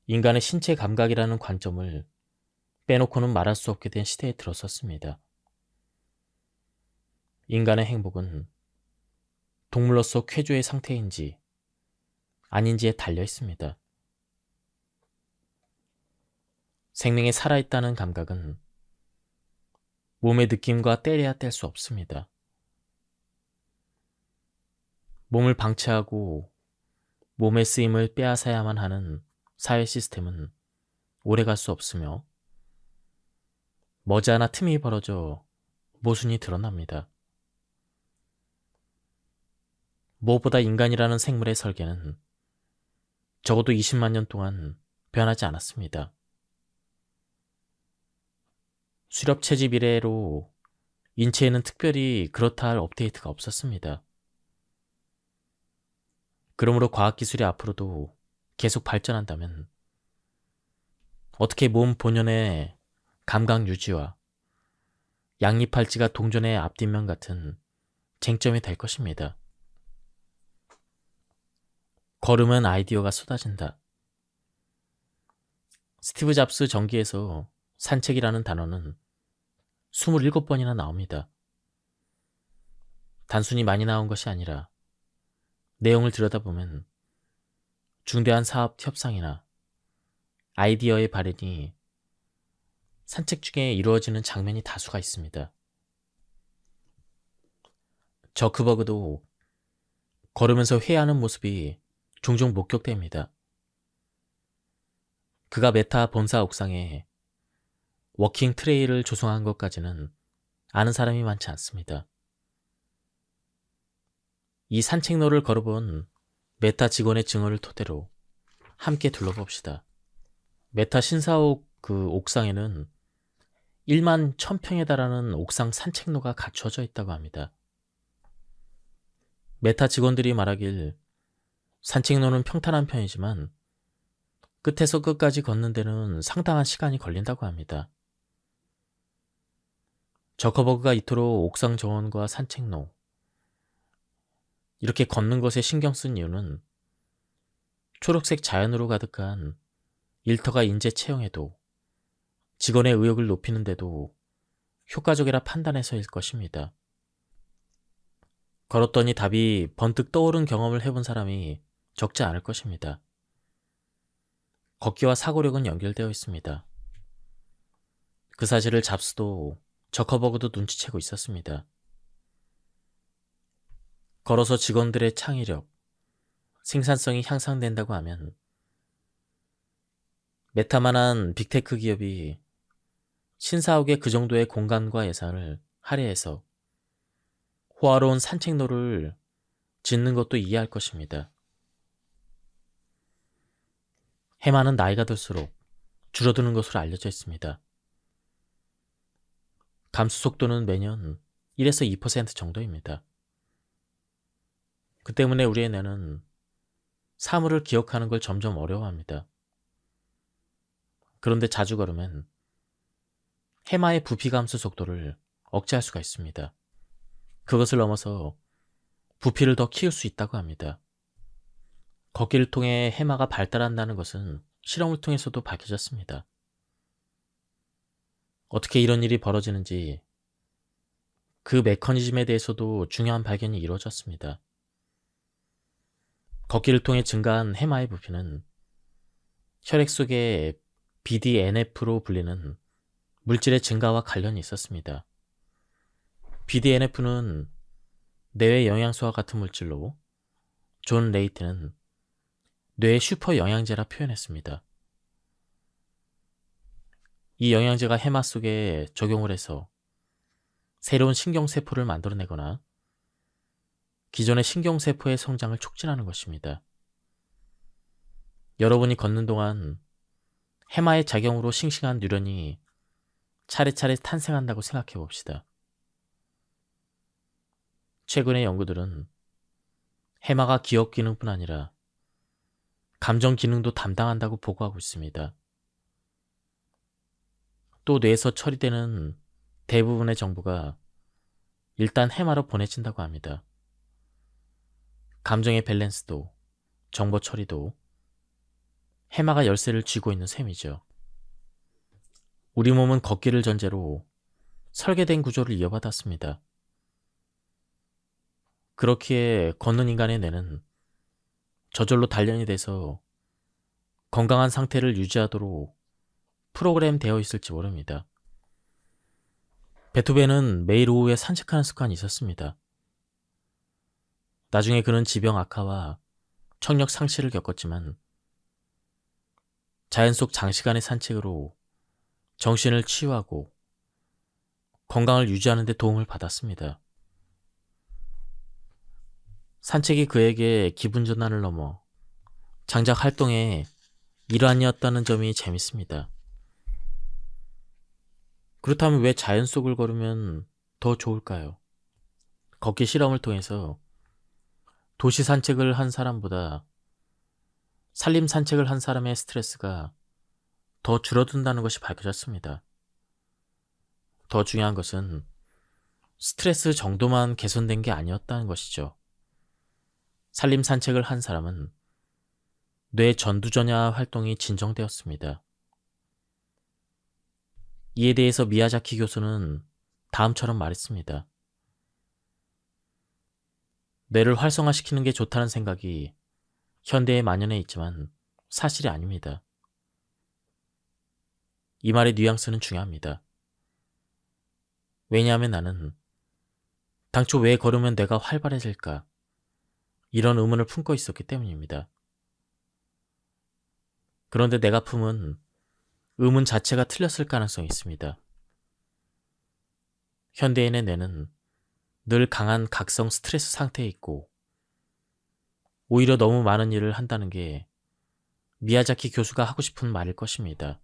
인간의 신체 감각이라는 관점을 빼놓고는 말할 수 없게 된 시대에 들어섰습니다. 인간의 행복은 동물로서 쾌조의 상태인지 아닌지에 달려 있습니다. 생명이 살아있다는 감각은 몸의 느낌과 떼려야 뗄 수 없습니다. 몸을 방치하고 몸의 쓰임을 빼앗아야만 하는 사회 시스템은 오래갈 수 없으며 머지않아 틈이 벌어져 모순이 드러납니다. 무엇보다 인간이라는 생물의 설계는 적어도 20만 년 동안 변하지 않았습니다. 수렵 채집 이래로 인체에는 특별히 그렇다 할 업데이트가 없었습니다. 그러므로 과학기술이 앞으로도 계속 발전한다면 어떻게 몸 본연의 감각 유지와 양립할지가 동전의 앞뒷면 같은 쟁점이 될 것입니다. 걸으면 아이디어가 쏟아진다. 스티브 잡스 전기에서 산책이라는 단어는 27번이나 나옵니다. 단순히 많이 나온 것이 아니라 내용을 들여다보면 중대한 사업 협상이나 아이디어의 발현이 산책 중에 이루어지는 장면이 다수가 있습니다. 저크버그도 걸으면서 회의하는 모습이 종종 목격됩니다. 그가 메타 본사 옥상에 워킹 트레일을 조성한 것까지는 아는 사람이 많지 않습니다. 이 산책로를 걸어본 메타 직원의 증언을 토대로 함께 둘러봅시다. 메타 신사옥 그 옥상에는 1만 1000평에 달하는 옥상 산책로가 갖춰져 있다고 합니다. 메타 직원들이 말하길 산책로는 평탄한 편이지만 끝에서 끝까지 걷는 데는 상당한 시간이 걸린다고 합니다. 저커버그가 이토록 옥상 정원과 산책로, 이렇게 걷는 것에 신경 쓴 이유는 초록색 자연으로 가득한 일터가 인재 채용에도 직원의 의욕을 높이는 데도 효과적이라 판단해서일 것입니다. 걸었더니 답이 번뜩 떠오른 경험을 해본 사람이 적지 않을 것입니다. 걷기와 사고력은 연결되어 있습니다. 그 사실을 잡스도 저커버그도 눈치채고 있었습니다. 걸어서 직원들의 창의력, 생산성이 향상된다고 하면 메타만한 빅테크 기업이 신사옥에 그 정도의 공간과 예산을 할애해서 호화로운 산책로를 짓는 것도 이해할 것입니다. 해마는 나이가 들수록 줄어드는 것으로 알려져 있습니다. 감소 속도는 매년 1에서 2% 정도입니다. 그 때문에 우리의 뇌는 사물을 기억하는 걸 점점 어려워합니다. 그런데 자주 걸으면 해마의 부피 감소 속도를 억제할 수가 있습니다. 그것을 넘어서 부피를 더 키울 수 있다고 합니다. 걷기를 통해 해마가 발달한다는 것은 실험을 통해서도 밝혀졌습니다. 어떻게 이런 일이 벌어지는지 그 메커니즘에 대해서도 중요한 발견이 이루어졌습니다. 걷기를 통해 증가한 해마의 부피는 혈액 속에 BDNF로 불리는 물질의 증가와 관련이 있었습니다. BDNF는 뇌의 영양소와 같은 물질로 존 레이트는 뇌의 슈퍼 영양제라 표현했습니다. 이 영양제가 해마 속에 적용을 해서 새로운 신경세포를 만들어내거나 기존의 신경세포의 성장을 촉진하는 것입니다. 여러분이 걷는 동안 해마의 작용으로 싱싱한 뉴런이 차례차례 탄생한다고 생각해 봅시다. 최근의 연구들은 해마가 기억 기능뿐 아니라 감정 기능도 담당한다고 보고하고 있습니다. 또 뇌에서 처리되는 대부분의 정보가 일단 해마로 보내진다고 합니다. 감정의 밸런스도 정보 처리도 해마가 열쇠를 쥐고 있는 셈이죠. 우리 몸은 걷기를 전제로 설계된 구조를 이어받았습니다. 그렇기에 걷는 인간의 뇌는 저절로 단련이 돼서 건강한 상태를 유지하도록 프로그램 되어 있을지 모릅니다. 베토벤은 매일 오후에 산책하는 습관이 있었습니다. 나중에 그는 지병 악화와 청력 상실을 겪었지만 자연 속 장시간의 산책으로 정신을 치유하고 건강을 유지하는 데 도움을 받았습니다. 산책이 그에게 기분 전환을 넘어 장작 활동의 일환이었다는 점이 재밌습니다. 그렇다면 왜 자연 속을 걸으면 더 좋을까요? 걷기 실험을 통해서 도시 산책을 한 사람보다 산림 산책을 한 사람의 스트레스가 더 줄어든다는 것이 밝혀졌습니다. 더 중요한 것은 스트레스 정도만 개선된 게 아니었다는 것이죠. 산림 산책을 한 사람은 뇌 전두전야 활동이 진정되었습니다. 이에 대해서 미야자키 교수는 다음처럼 말했습니다. 뇌를 활성화시키는 게 좋다는 생각이 현대에 만연해 있지만 사실이 아닙니다. 이 말의 뉘앙스는 중요합니다. 왜냐하면 나는 당초 왜 걸으면 뇌가 활발해질까? 이런 의문을 품고 있었기 때문입니다. 그런데 내가 품은 의문 자체가 틀렸을 가능성이 있습니다. 현대인의 뇌는 늘 강한 각성 스트레스 상태에 있고 오히려 너무 많은 일을 한다는 게 미야자키 교수가 하고 싶은 말일 것입니다.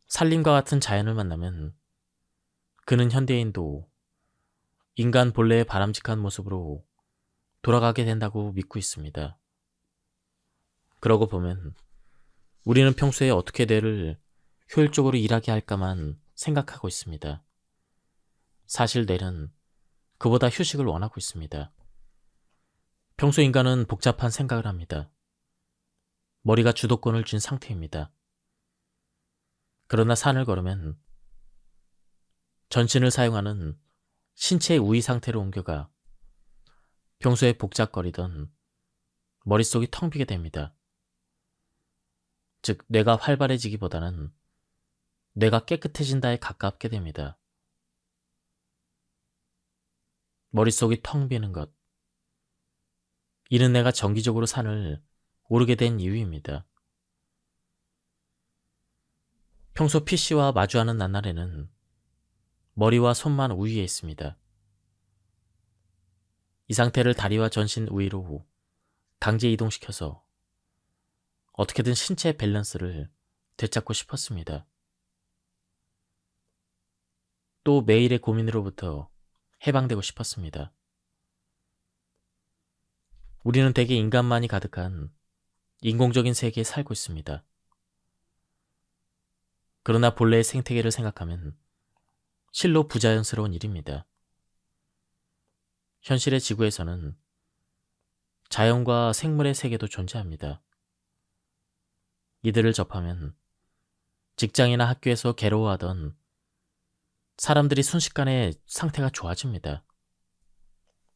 산림과 같은 자연을 만나면 그는 현대인도 인간 본래의 바람직한 모습으로 돌아가게 된다고 믿고 있습니다. 그러고 보면 우리는 평소에 어떻게 뇌를 효율적으로 일하게 할까만 생각하고 있습니다. 사실 뇌는 그보다 휴식을 원하고 있습니다. 평소 인간은 복잡한 생각을 합니다. 머리가 주도권을 쥔 상태입니다. 그러나 산을 걸으면 전신을 사용하는 신체의 우위 상태로 옮겨가 평소에 복잡거리던 머릿속이 텅 비게 됩니다. 즉, 뇌가 활발해지기보다는 뇌가 깨끗해진다에 가깝게 됩니다. 머릿속이 텅 비는 것. 이는 내가 정기적으로 산을 오르게 된 이유입니다. 평소 PC와 마주하는 나날에는 머리와 손만 우위에 있습니다. 이 상태를 다리와 전신 우위로 강제 이동시켜서 어떻게든 신체 밸런스를 되찾고 싶었습니다. 또 매일의 고민으로부터 해방되고 싶었습니다. 우리는 대개 인간만이 가득한 인공적인 세계에 살고 있습니다. 그러나 본래의 생태계를 생각하면 실로 부자연스러운 일입니다. 현실의 지구에서는 자연과 생물의 세계도 존재합니다. 이들을 접하면 직장이나 학교에서 괴로워하던 사람들이 순식간에 상태가 좋아집니다.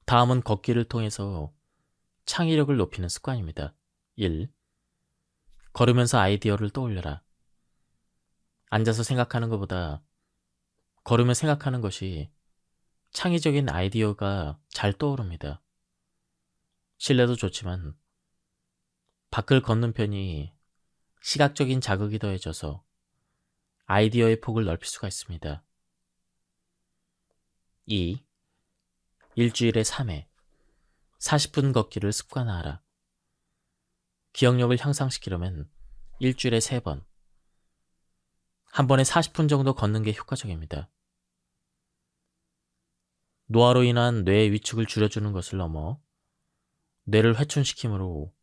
다음은 걷기를 통해서 창의력을 높이는 습관입니다. 1. 걸으면서 아이디어를 떠올려라. 앉아서 생각하는 것보다 걸으며 생각하는 것이 창의적인 아이디어가 잘 떠오릅니다. 실내도 좋지만 밖을 걷는 편이 시각적인 자극이 더해져서 아이디어의 폭을 넓힐 수가 있습니다. 2. 일주일에 3회 40분 걷기를 습관화하라. 기억력을 향상시키려면 일주일에 3번, 한 번에 40분 정도 걷는 게 효과적입니다. 노화로 인한 뇌의 위축을 줄여주는 것을 넘어 뇌를 회춘시키므로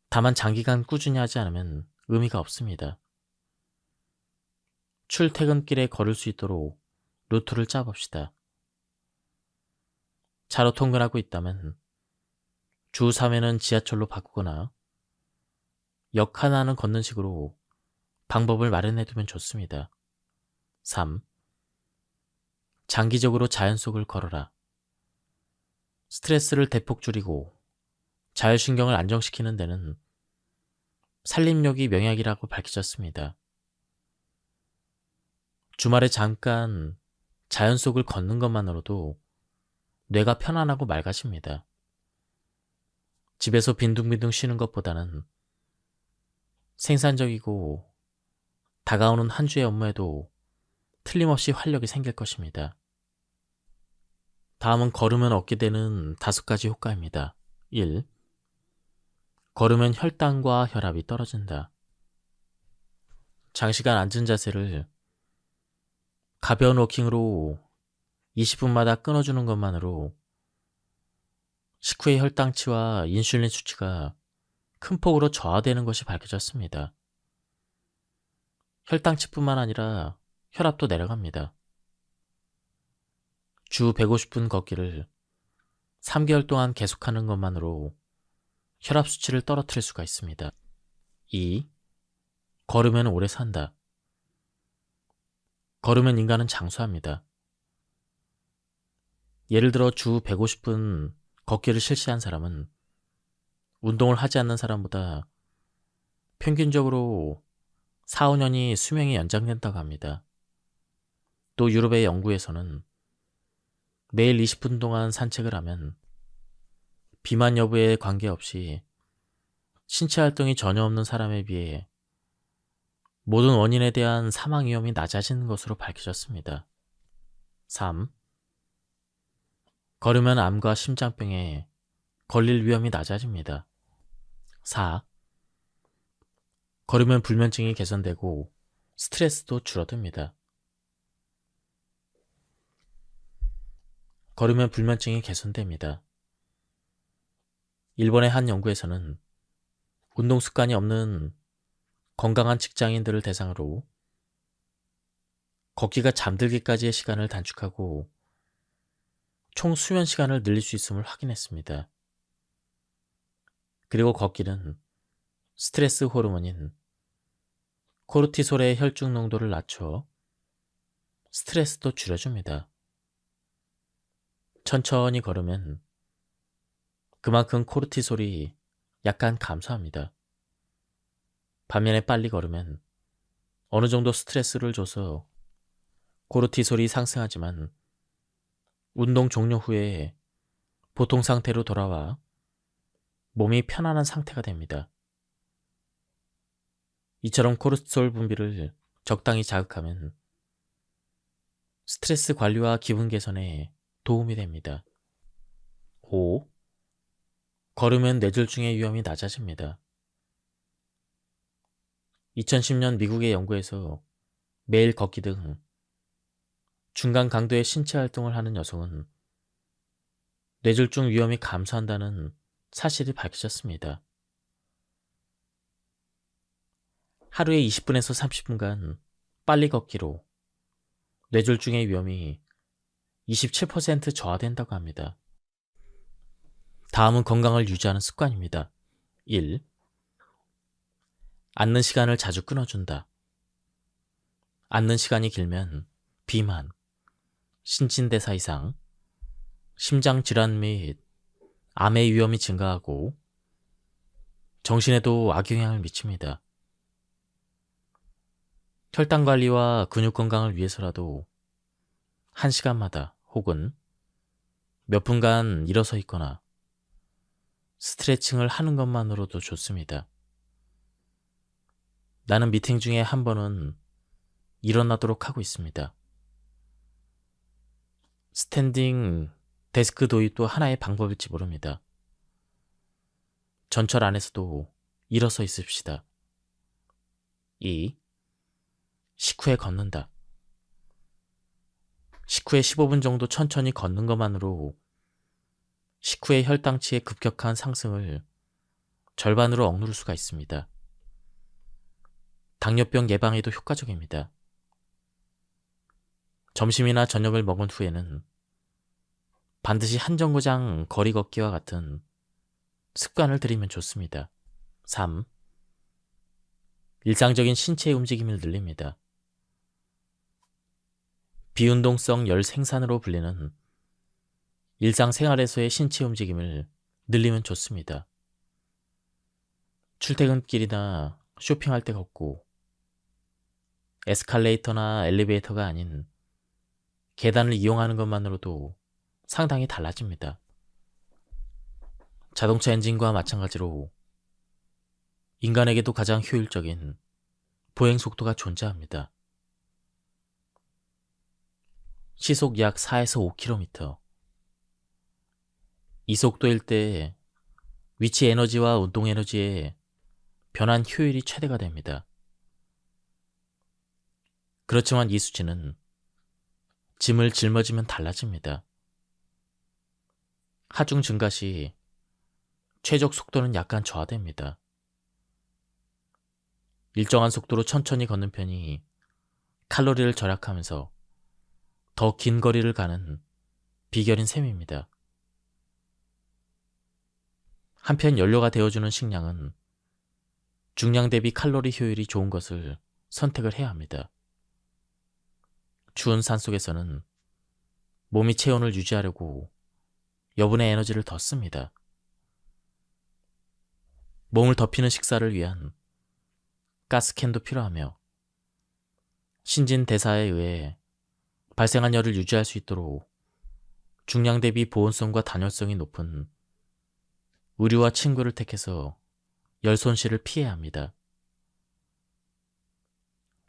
다만 장기간 꾸준히 하지 않으면 의미가 없습니다. 출퇴근길에 걸을 수 있도록 루트를 짜봅시다. 차로 통근하고 있다면 주 3회는 지하철로 바꾸거나 역 하나는 걷는 식으로 방법을 마련해두면 좋습니다. 3. 장기적으로 자연 속을 걸어라. 스트레스를 대폭 줄이고 자율신경을 안정시키는 데는 산림욕이 명약이라고 밝혀졌습니다. 주말에 잠깐 자연 속을 걷는 것만으로도 뇌가 편안하고 맑아집니다. 집에서 빈둥빈둥 쉬는 것보다는 생산적이고 다가오는 한 주의 업무에도 틀림없이 활력이 생길 것입니다. 다음은 걸으면 얻게 되는 5가지 효과입니다. 1. 걸으면 혈당과 혈압이 떨어진다. 장시간 앉은 자세를 가벼운 워킹으로 20분마다 끊어주는 것만으로 식후의 혈당치와 인슐린 수치가 큰 폭으로 저하되는 것이 밝혀졌습니다. 혈당치뿐만 아니라 혈압도 내려갑니다. 주 150분 걷기를 3개월 동안 계속하는 것만으로 혈압 수치를 떨어뜨릴 수가 있습니다. 2. 걸으면 오래 산다. 걸으면 인간은 장수합니다. 예를 들어 주 150분 걷기를 실시한 사람은 운동을 하지 않는 사람보다 평균적으로 4, 5년이 수명이 연장된다고 합니다. 또 유럽의 연구에서는 매일 20분 동안 산책을 하면 비만 여부에 관계없이 신체 활동이 전혀 없는 사람에 비해 모든 원인에 대한 사망 위험이 낮아지는 것으로 밝혀졌습니다. 3. 걸으면 암과 심장병에 걸릴 위험이 낮아집니다. 4. 걸으면 불면증이 개선되고 스트레스도 줄어듭니다. 걸으면 불면증이 개선됩니다. 일본의 한 연구에서는 운동 습관이 없는 건강한 직장인들을 대상으로 걷기가 잠들기까지의 시간을 단축하고 총 수면 시간을 늘릴 수 있음을 확인했습니다. 그리고 걷기는 스트레스 호르몬인 코르티솔의 혈중 농도를 낮춰 스트레스도 줄여줍니다. 천천히 걸으면 그만큼 코르티솔이 약간 감소합니다. 반면에 빨리 걸으면 어느 정도 스트레스를 줘서 코르티솔이 상승하지만 운동 종료 후에 보통 상태로 돌아와 몸이 편안한 상태가 됩니다. 이처럼 코르티솔 분비를 적당히 자극하면 스트레스 관리와 기분 개선에 도움이 됩니다. 5. 걸으면 뇌졸중의 위험이 낮아집니다. 2010년 미국의 연구에서 매일 걷기 등 중간 강도의 신체 활동을 하는 여성은 뇌졸중 위험이 감소한다는 사실이 밝혀졌습니다. 하루에 20분에서 30분간 빨리 걷기로 뇌졸중의 위험이 27% 저하된다고 합니다. 다음은 건강을 유지하는 습관입니다. 1. 앉는 시간을 자주 끊어준다. 앉는 시간이 길면 비만, 신진대사 이상, 심장질환 및 암의 위험이 증가하고 정신에도 악영향을 미칩니다. 혈당 관리와 근육 건강을 위해서라도 1시간마다 혹은 몇 분간 일어서 있거나 스트레칭을 하는 것만으로도 좋습니다. 나는 미팅 중에 한 번은 일어나도록 하고 있습니다. 스탠딩 데스크 도입도 하나의 방법일지 모릅니다. 전철 안에서도 일어서 있읍시다. 2. 식후에 걷는다. 식후에 15분 정도 천천히 걷는 것만으로 식후의 혈당치의 급격한 상승을 절반으로 억누를 수가 있습니다. 당뇨병 예방에도 효과적입니다. 점심이나 저녁을 먹은 후에는 반드시 한 정거장 거리 걷기와 같은 습관을 들이면 좋습니다. 3. 일상적인 신체 움직임을 늘립니다. 비운동성 열 생산으로 불리는 일상생활에서의 신체 움직임을 늘리면 좋습니다. 출퇴근길이나 쇼핑할 때 걷고 에스컬레이터나 엘리베이터가 아닌 계단을 이용하는 것만으로도 상당히 달라집니다. 자동차 엔진과 마찬가지로 인간에게도 가장 효율적인 보행 속도가 존재합니다. 시속 약 4에서 5km, 이 속도일 때 위치 에너지와 운동 에너지의 변환 효율이 최대가 됩니다. 그렇지만 이 수치는 짐을 짊어지면 달라집니다. 하중 증가 시 최적 속도는 약간 저하됩니다. 일정한 속도로 천천히 걷는 편이 칼로리를 절약하면서 더 긴 거리를 가는 비결인 셈입니다. 한편 연료가 되어주는 식량은 중량 대비 칼로리 효율이 좋은 것을 선택을 해야 합니다. 추운 산속에서는 몸이 체온을 유지하려고 여분의 에너지를 더 씁니다. 몸을 덮이는 식사를 위한 가스캔도 필요하며 신진대사에 의해 발생한 열을 유지할 수 있도록 중량 대비 보온성과 단열성이 높은 의류와 침구를 택해서 열 손실을 피해야 합니다.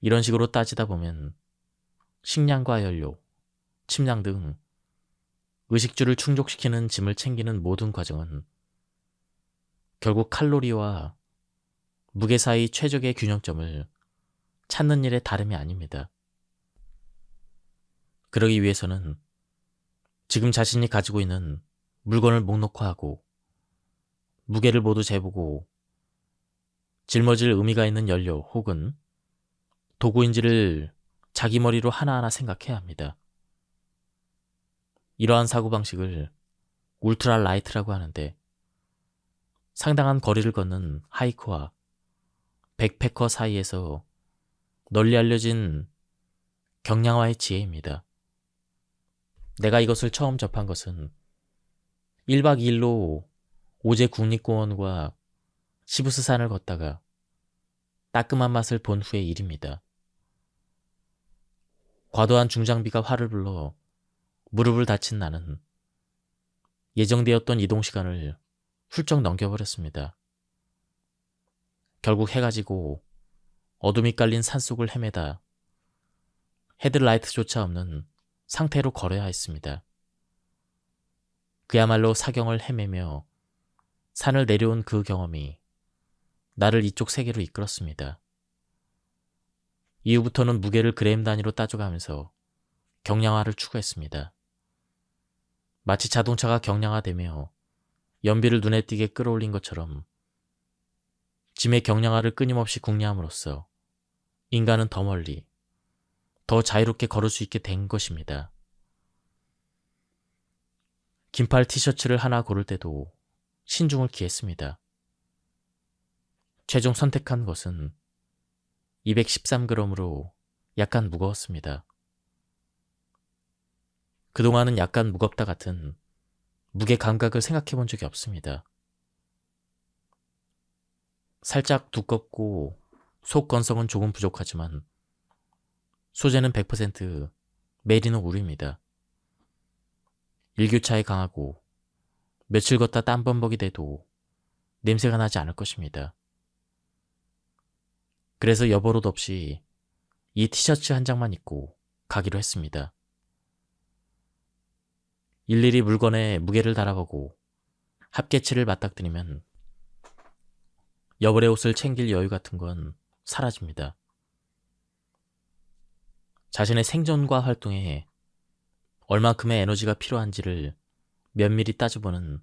이런 식으로 따지다 보면 식량과 연료, 침량 등 의식주를 충족시키는 짐을 챙기는 모든 과정은 결국 칼로리와 무게 사이 최적의 균형점을 찾는 일에 다름이 아닙니다. 그러기 위해서는 지금 자신이 가지고 있는 물건을 목록화하고 무게를 모두 재보고 짊어질 의미가 있는 연료 혹은 도구인지를 자기 머리로 하나하나 생각해야 합니다. 이러한 사고방식을 울트라 라이트라고 하는데 상당한 거리를 걷는 하이커와 백패커 사이에서 널리 알려진 경량화의 지혜입니다. 내가 이것을 처음 접한 것은 1박 2일로 오제 국립공원과 시부스산을 걷다가 따끔한 맛을 본 후의 일입니다. 과도한 중장비가 화를 불러 무릎을 다친 나는 예정되었던 이동 시간을 훌쩍 넘겨버렸습니다. 결국 해가 지고 어둠이 깔린 산속을 헤매다 헤드라이트조차 없는 상태로 걸어야 했습니다. 그야말로 사경을 헤매며 산을 내려온 그 경험이 나를 이쪽 세계로 이끌었습니다. 이후부터는 무게를 그램 단위로 따져가면서 경량화를 추구했습니다. 마치 자동차가 경량화되며 연비를 눈에 띄게 끌어올린 것처럼 짐의 경량화를 끊임없이 궁리함으로써 인간은 더 멀리, 더 자유롭게 걸을 수 있게 된 것입니다. 긴팔 티셔츠를 하나 고를 때도 신중을 기했습니다. 최종 선택한 것은 213g으로 약간 무거웠습니다. 그동안은 약간 무겁다 같은 무게 감각을 생각해 본 적이 없습니다. 살짝 두껍고 속 건성은 조금 부족하지만 소재는 100% 메리노 울입니다. 일교차에 강하고 며칠 걷다 땀범벅이 돼도 냄새가 나지 않을 것입니다. 그래서 여버릇 없이 이 티셔츠 한 장만 입고 가기로 했습니다. 일일이 물건에 무게를 달아보고 합계치를 맞닥뜨리면 여벌의 옷을 챙길 여유 같은 건 사라집니다. 자신의 생존과 활동에 얼만큼의 에너지가 필요한지를 면밀히 따져보는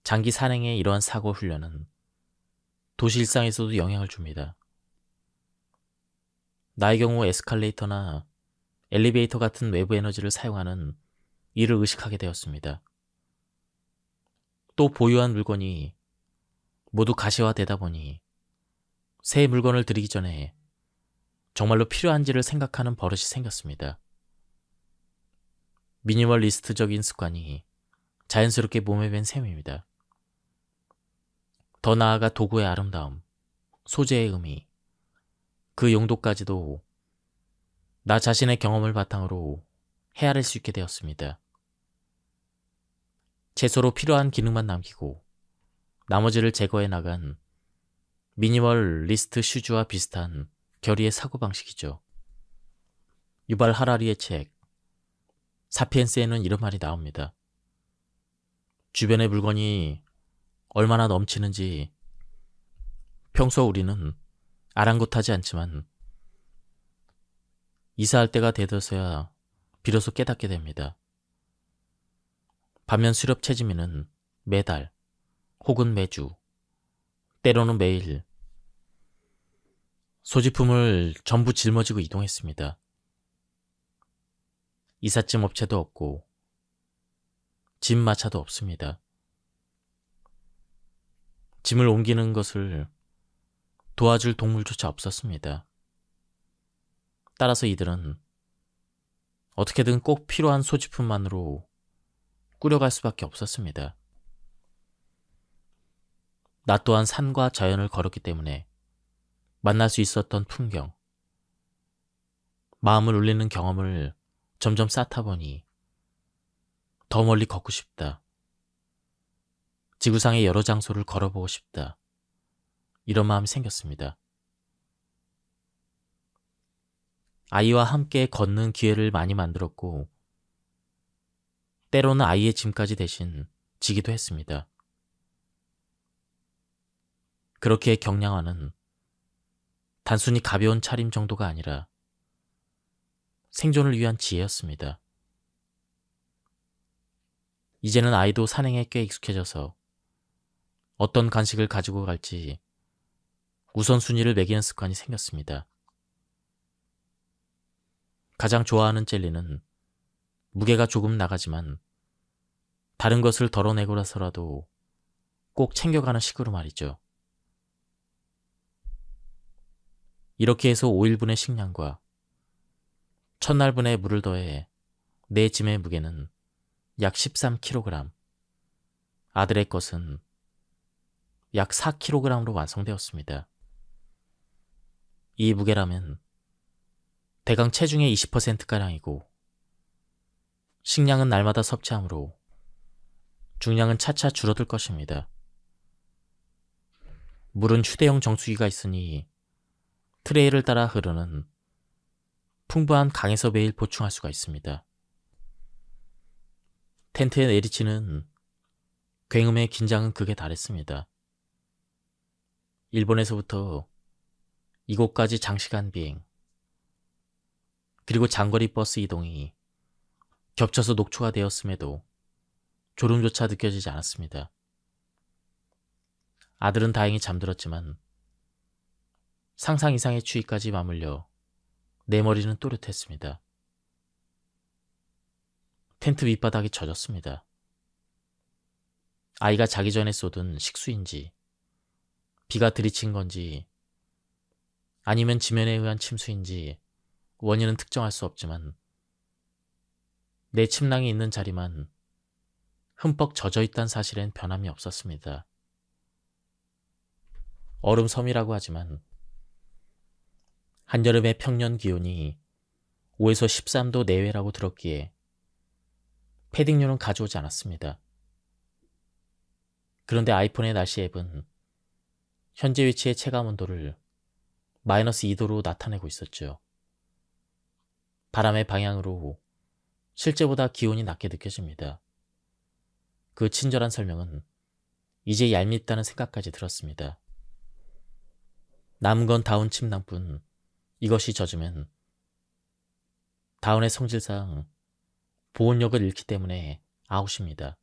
장기 산행의 이러한 사고 훈련은 도시 일상에서도 영향을 줍니다. 나의 경우 에스컬레이터나 엘리베이터 같은 외부 에너지를 사용하는 이를 의식하게 되었습니다. 또 보유한 물건이 모두 가시화되다 보니 새 물건을 들이기 전에 정말로 필요한지를 생각하는 버릇이 생겼습니다. 미니멀리스트적인 습관이 자연스럽게 몸에 밴 셈입니다. 더 나아가 도구의 아름다움, 소재의 의미, 그 용도까지도 나 자신의 경험을 바탕으로 헤아릴 수 있게 되었습니다. 최소로 필요한 기능만 남기고 나머지를 제거해 나간 미니멀리스트 슈즈와 비슷한 결의의 사고방식이죠. 유발 하라리의 책 사피엔스에는 이런 말이 나옵니다. 주변의 물건이 얼마나 넘치는지 평소 우리는 아랑곳하지 않지만 이사할 때가 되어서야 비로소 깨닫게 됩니다. 반면 수렵 채지미는 매달 혹은 매주 때로는 매일 소지품을 전부 짊어지고 이동했습니다. 이삿짐 업체도 없고 짐 마차도 없습니다. 짐을 옮기는 것을 도와줄 동물조차 없었습니다. 따라서 이들은 어떻게든 꼭 필요한 소지품만으로 꾸려갈 수밖에 없었습니다. 나 또한 산과 자연을 걸었기 때문에 만날 수 있었던 풍경, 마음을 울리는 경험을 점점 쌓다 보니 더 멀리 걷고 싶다. 지구상의 여러 장소를 걸어보고 싶다. 이런 마음이 생겼습니다. 아이와 함께 걷는 기회를 많이 만들었고 때로는 아이의 짐까지 대신 지기도 했습니다. 그렇게 경량화는 단순히 가벼운 차림 정도가 아니라 생존을 위한 지혜였습니다. 이제는 아이도 산행에 꽤 익숙해져서 어떤 간식을 가지고 갈지 우선순위를 매기는 습관이 생겼습니다. 가장 좋아하는 젤리는 무게가 조금 나가지만 다른 것을 덜어내고 나서라도 꼭 챙겨가는 식으로 말이죠. 이렇게 해서 5일분의 식량과 첫날분의 물을 더해 내 짐의 무게는 약 13kg, 아들의 것은 약 4kg으로 완성되었습니다. 이 무게라면 대강 체중의 20%가량이고 식량은 날마다 섭취하므로 중량은 차차 줄어들 것입니다. 물은 휴대용 정수기가 있으니 트레이를 따라 흐르는 풍부한 강에서 매일 보충할 수가 있습니다. 텐트에 내리치는 굉음의 긴장은 극에 달했습니다. 일본에서부터 이곳까지 장시간 비행, 그리고 장거리 버스 이동이 겹쳐서 녹초가 되었음에도 졸음조차 느껴지지 않았습니다. 아들은 다행히 잠들었지만 상상 이상의 추위까지 맞물려 내 머리는 또렷했습니다. 텐트 밑바닥이 젖었습니다. 아이가 자기 전에 쏟은 식수인지 비가 들이친 건지 아니면 지면에 의한 침수인지 원인은 특정할 수 없지만 내 침낭이 있는 자리만 흠뻑 젖어있다는 사실엔 변함이 없었습니다. 얼음섬이라고 하지만 한여름의 평년 기온이 5에서 13도 내외라고 들었기에 패딩류는 가져오지 않았습니다. 그런데 아이폰의 날씨 앱은 현재 위치의 체감 온도를 마이너스 2도로 나타내고 있었죠. 바람의 방향으로 실제보다 기온이 낮게 느껴집니다. 그 친절한 설명은 이제 얄밉다는 생각까지 들었습니다. 남은 건 다운 침낭뿐 이것이 젖으면 다운의 성질상 보온력을 잃기 때문에 아웃입니다.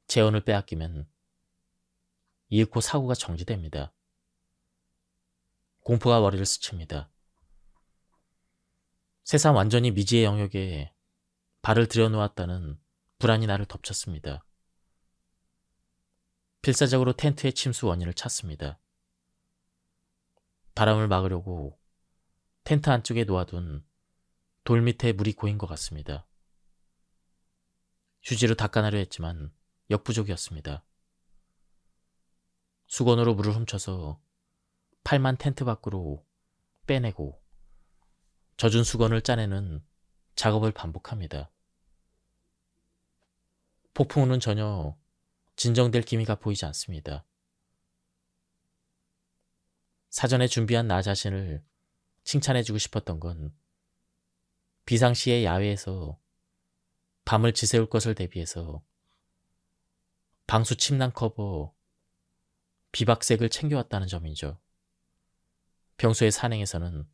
체온을 빼앗기면 이윽고 사고가 정지됩니다. 공포가 머리를 스칩니다. 세상 완전히 미지의 영역에 발을 들여놓았다는 불안이 나를 덮쳤습니다. 필사적으로 텐트의 침수 원인을 찾습니다. 바람을 막으려고 텐트 안쪽에 놓아둔 돌 밑에 물이 고인 것 같습니다. 휴지로 닦아내려 했지만 역부족이었습니다. 수건으로 물을 훔쳐서 팔만 텐트 밖으로 빼내고 젖은 수건을 짜내는 작업을 반복합니다. 폭풍우는 전혀 진정될 기미가 보이지 않습니다. 사전에 준비한 나 자신을 칭찬해주고 싶었던 건 비상시에 야외에서 밤을 지새울 것을 대비해서 방수 침낭 커버, 비박색을 챙겨왔다는 점이죠. 평소의 산행에서는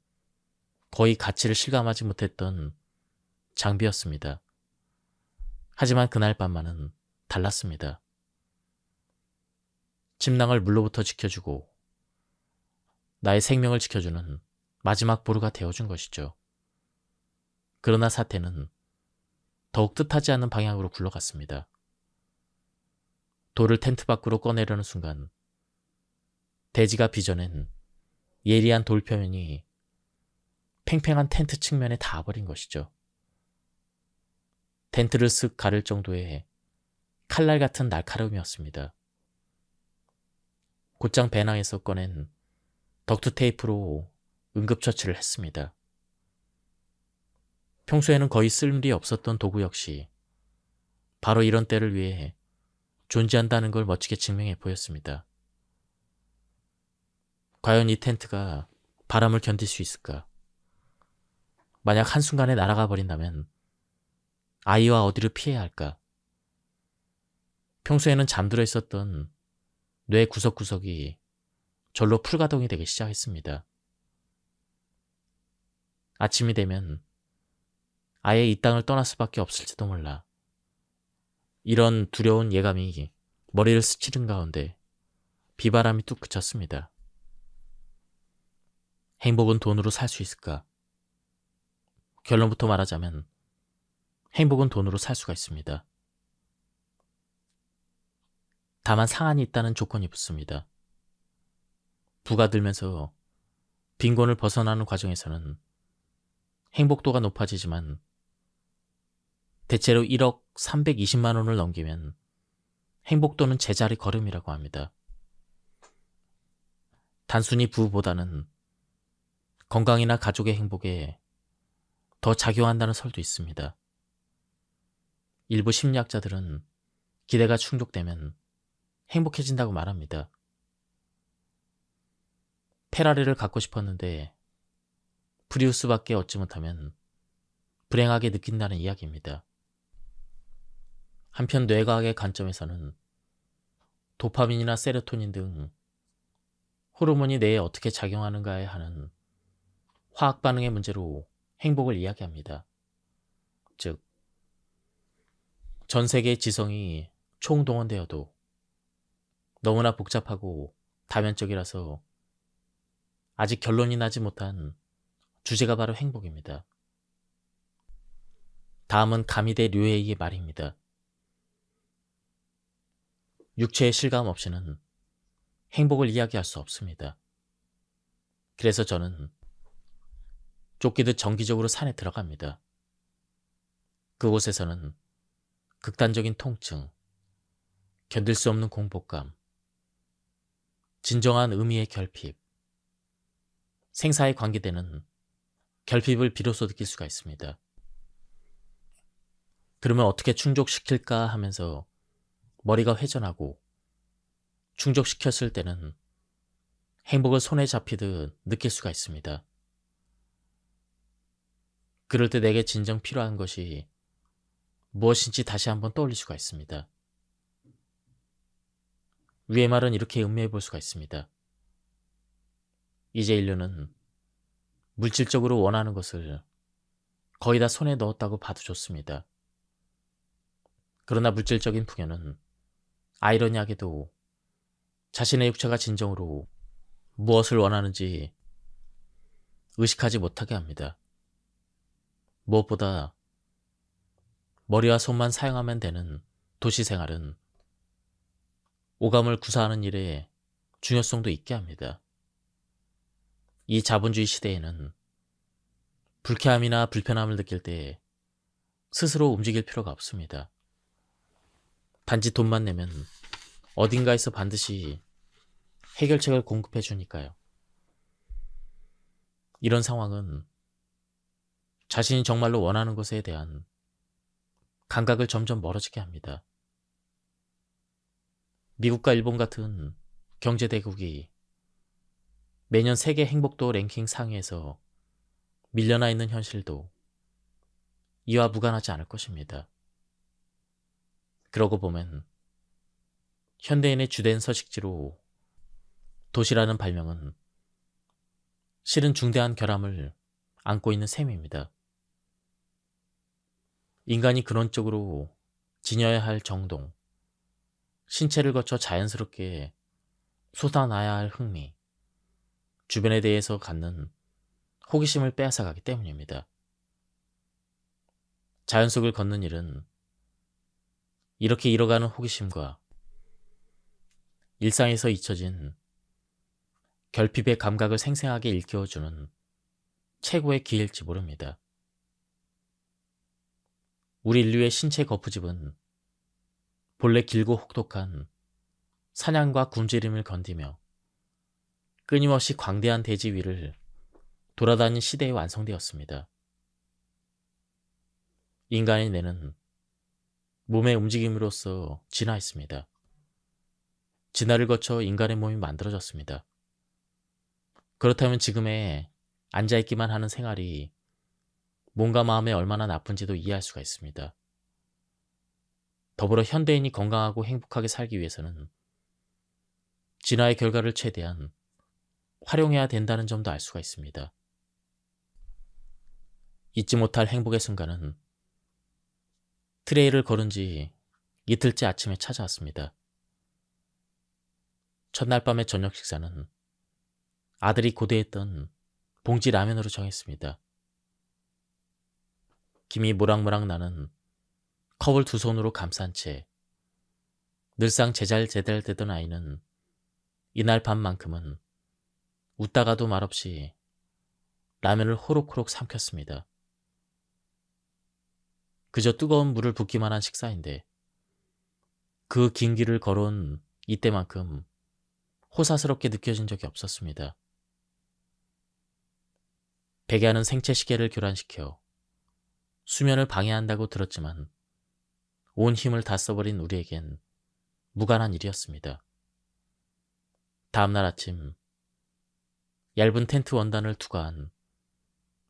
거의 가치를 실감하지 못했던 장비였습니다. 하지만 그날 밤만은 달랐습니다. 침낭을 물로부터 지켜주고 나의 생명을 지켜주는 마지막 보루가 되어준 것이죠. 그러나 사태는 더욱 뜻하지 않는 방향으로 굴러갔습니다. 돌을 텐트 밖으로 꺼내려는 순간 대지가 빚어낸 예리한 돌 표면이 팽팽한 텐트 측면에 닿아버린 것이죠. 텐트를 쓱 가를 정도의 칼날 같은 날카로움이었습니다. 곧장 배낭에서 꺼낸 덕트 테이프로 응급처치를 했습니다. 평소에는 거의 쓸 일이 없었던 도구 역시 바로 이런 때를 위해 존재한다는 걸 멋지게 증명해 보였습니다. 과연 이 텐트가 바람을 견딜 수 있을까? 만약 한순간에 날아가 버린다면 아이와 어디를 피해야 할까? 평소에는 잠들어 있었던 뇌 구석구석이 절로 풀가동이 되기 시작했습니다. 아침이 되면 아예 이 땅을 떠날 수밖에 없을지도 몰라. 이런 두려운 예감이 머리를 스치는 가운데 비바람이 뚝 그쳤습니다. 행복은 돈으로 살 수 있을까? 결론부터 말하자면 행복은 돈으로 살 수가 있습니다. 다만 상한이 있다는 조건이 붙습니다. 부가 들면서 빈곤을 벗어나는 과정에서는 행복도가 높아지지만 대체로 1억 320만 원을 넘기면 행복도는 제자리 걸음이라고 합니다. 단순히 부보다는 건강이나 가족의 행복에 더 작용한다는 설도 있습니다. 일부 심리학자들은 기대가 충족되면 행복해진다고 말합니다. 페라리를 갖고 싶었는데 프리우스밖에 얻지 못하면 불행하게 느낀다는 이야기입니다. 한편 뇌과학의 관점에서는 도파민이나 세로토닌 등 호르몬이 뇌에 어떻게 작용하는가에 하는 화학 반응의 문제로 행복을 이야기합니다. 즉, 전 세계의 지성이 총동원되어도 너무나 복잡하고 다면적이라서 아직 결론이 나지 못한 주제가 바로 행복입니다. 다음은 가미대 류에이의 말입니다. 육체의 실감 없이는 행복을 이야기할 수 없습니다. 그래서 저는 쫓기듯 정기적으로 산에 들어갑니다. 그곳에서는 극단적인 통증, 견딜 수 없는 공포감, 진정한 의미의 결핍, 생사에 관계되는 결핍을 비로소 느낄 수가 있습니다. 그러면 어떻게 충족시킬까 하면서 머리가 회전하고 충족시켰을 때는 행복을 손에 잡히듯 느낄 수가 있습니다. 그럴 때 내게 진정 필요한 것이 무엇인지 다시 한번 떠올릴 수가 있습니다. 위의 말은 이렇게 음미해 볼 수가 있습니다. 이제 인류는 물질적으로 원하는 것을 거의 다 손에 넣었다고 봐도 좋습니다. 그러나 물질적인 풍요는 아이러니하게도 자신의 육체가 진정으로 무엇을 원하는지 의식하지 못하게 합니다. 무엇보다 머리와 손만 사용하면 되는 도시 생활은 오감을 구사하는 일에 중요성도 있게 합니다. 이 자본주의 시대에는 불쾌함이나 불편함을 느낄 때 스스로 움직일 필요가 없습니다. 단지 돈만 내면 어딘가에서 반드시 해결책을 공급해 주니까요. 이런 상황은 자신이 정말로 원하는 것에 대한 감각을 점점 멀어지게 합니다. 미국과 일본 같은 경제대국이 매년 세계 행복도 랭킹 상위에서 밀려나 있는 현실도 이와 무관하지 않을 것입니다. 그러고 보면 현대인의 주된 서식지로 도시라는 발명은 실은 중대한 결함을 안고 있는 셈입니다. 인간이 근원적으로 지녀야 할 정동, 신체를 거쳐 자연스럽게 솟아나야 할 흥미, 주변에 대해서 갖는 호기심을 빼앗아가기 때문입니다. 자연 속을 걷는 일은 이렇게 잃어가는 호기심과 일상에서 잊혀진 결핍의 감각을 생생하게 일깨워주는 최고의 기회일지 모릅니다. 우리 인류의 신체 거푸집은 본래 길고 혹독한 사냥과 굶주림을 건디며 끊임없이 광대한 대지 위를 돌아다닌 시대에 완성되었습니다. 인간의 뇌는 몸의 움직임으로써 진화했습니다. 진화를 거쳐 인간의 몸이 만들어졌습니다. 그렇다면 지금의 앉아있기만 하는 생활이 몸과 마음에 얼마나 나쁜지도 이해할 수가 있습니다. 더불어 현대인이 건강하고 행복하게 살기 위해서는 진화의 결과를 최대한 활용해야 된다는 점도 알 수가 있습니다. 잊지 못할 행복의 순간은 트레일을 걸은 지 이틀째 아침에 찾아왔습니다. 첫날 밤의 저녁 식사는 아들이 고대했던 봉지 라면으로 정했습니다. 김이 모락모락 나는 컵을 두 손으로 감싼 채 늘상 제잘제잘대던 아이는 이날 밤만큼은 웃다가도 말없이 라면을 호록호록 삼켰습니다. 그저 뜨거운 물을 붓기만 한 식사인데 그 긴 길을 걸어온 이때만큼 호사스럽게 느껴진 적이 없었습니다. 베개하는 생체 시계를 교란시켜 수면을 방해한다고 들었지만 온 힘을 다 써버린 우리에겐 무관한 일이었습니다. 다음날 아침 얇은 텐트 원단을 투과한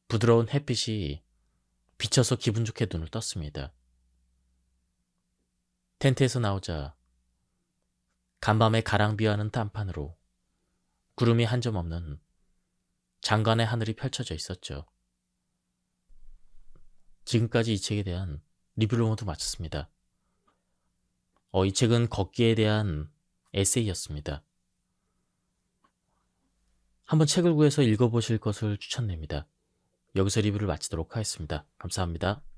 부드러운 햇빛이 비쳐서 기분 좋게 눈을 떴습니다. 텐트에서 나오자 간밤에 가랑비하는 딴판으로 구름이 한 점 없는 장관의 하늘이 펼쳐져 있었죠. 지금까지 이 책에 대한 리뷰를 모두 마쳤습니다. 이 책은 걷기에 대한 에세이였습니다. 한번 책을 구해서 읽어보실 것을 추천드립니다. 여기서 리뷰를 마치도록 하겠습니다. 감사합니다.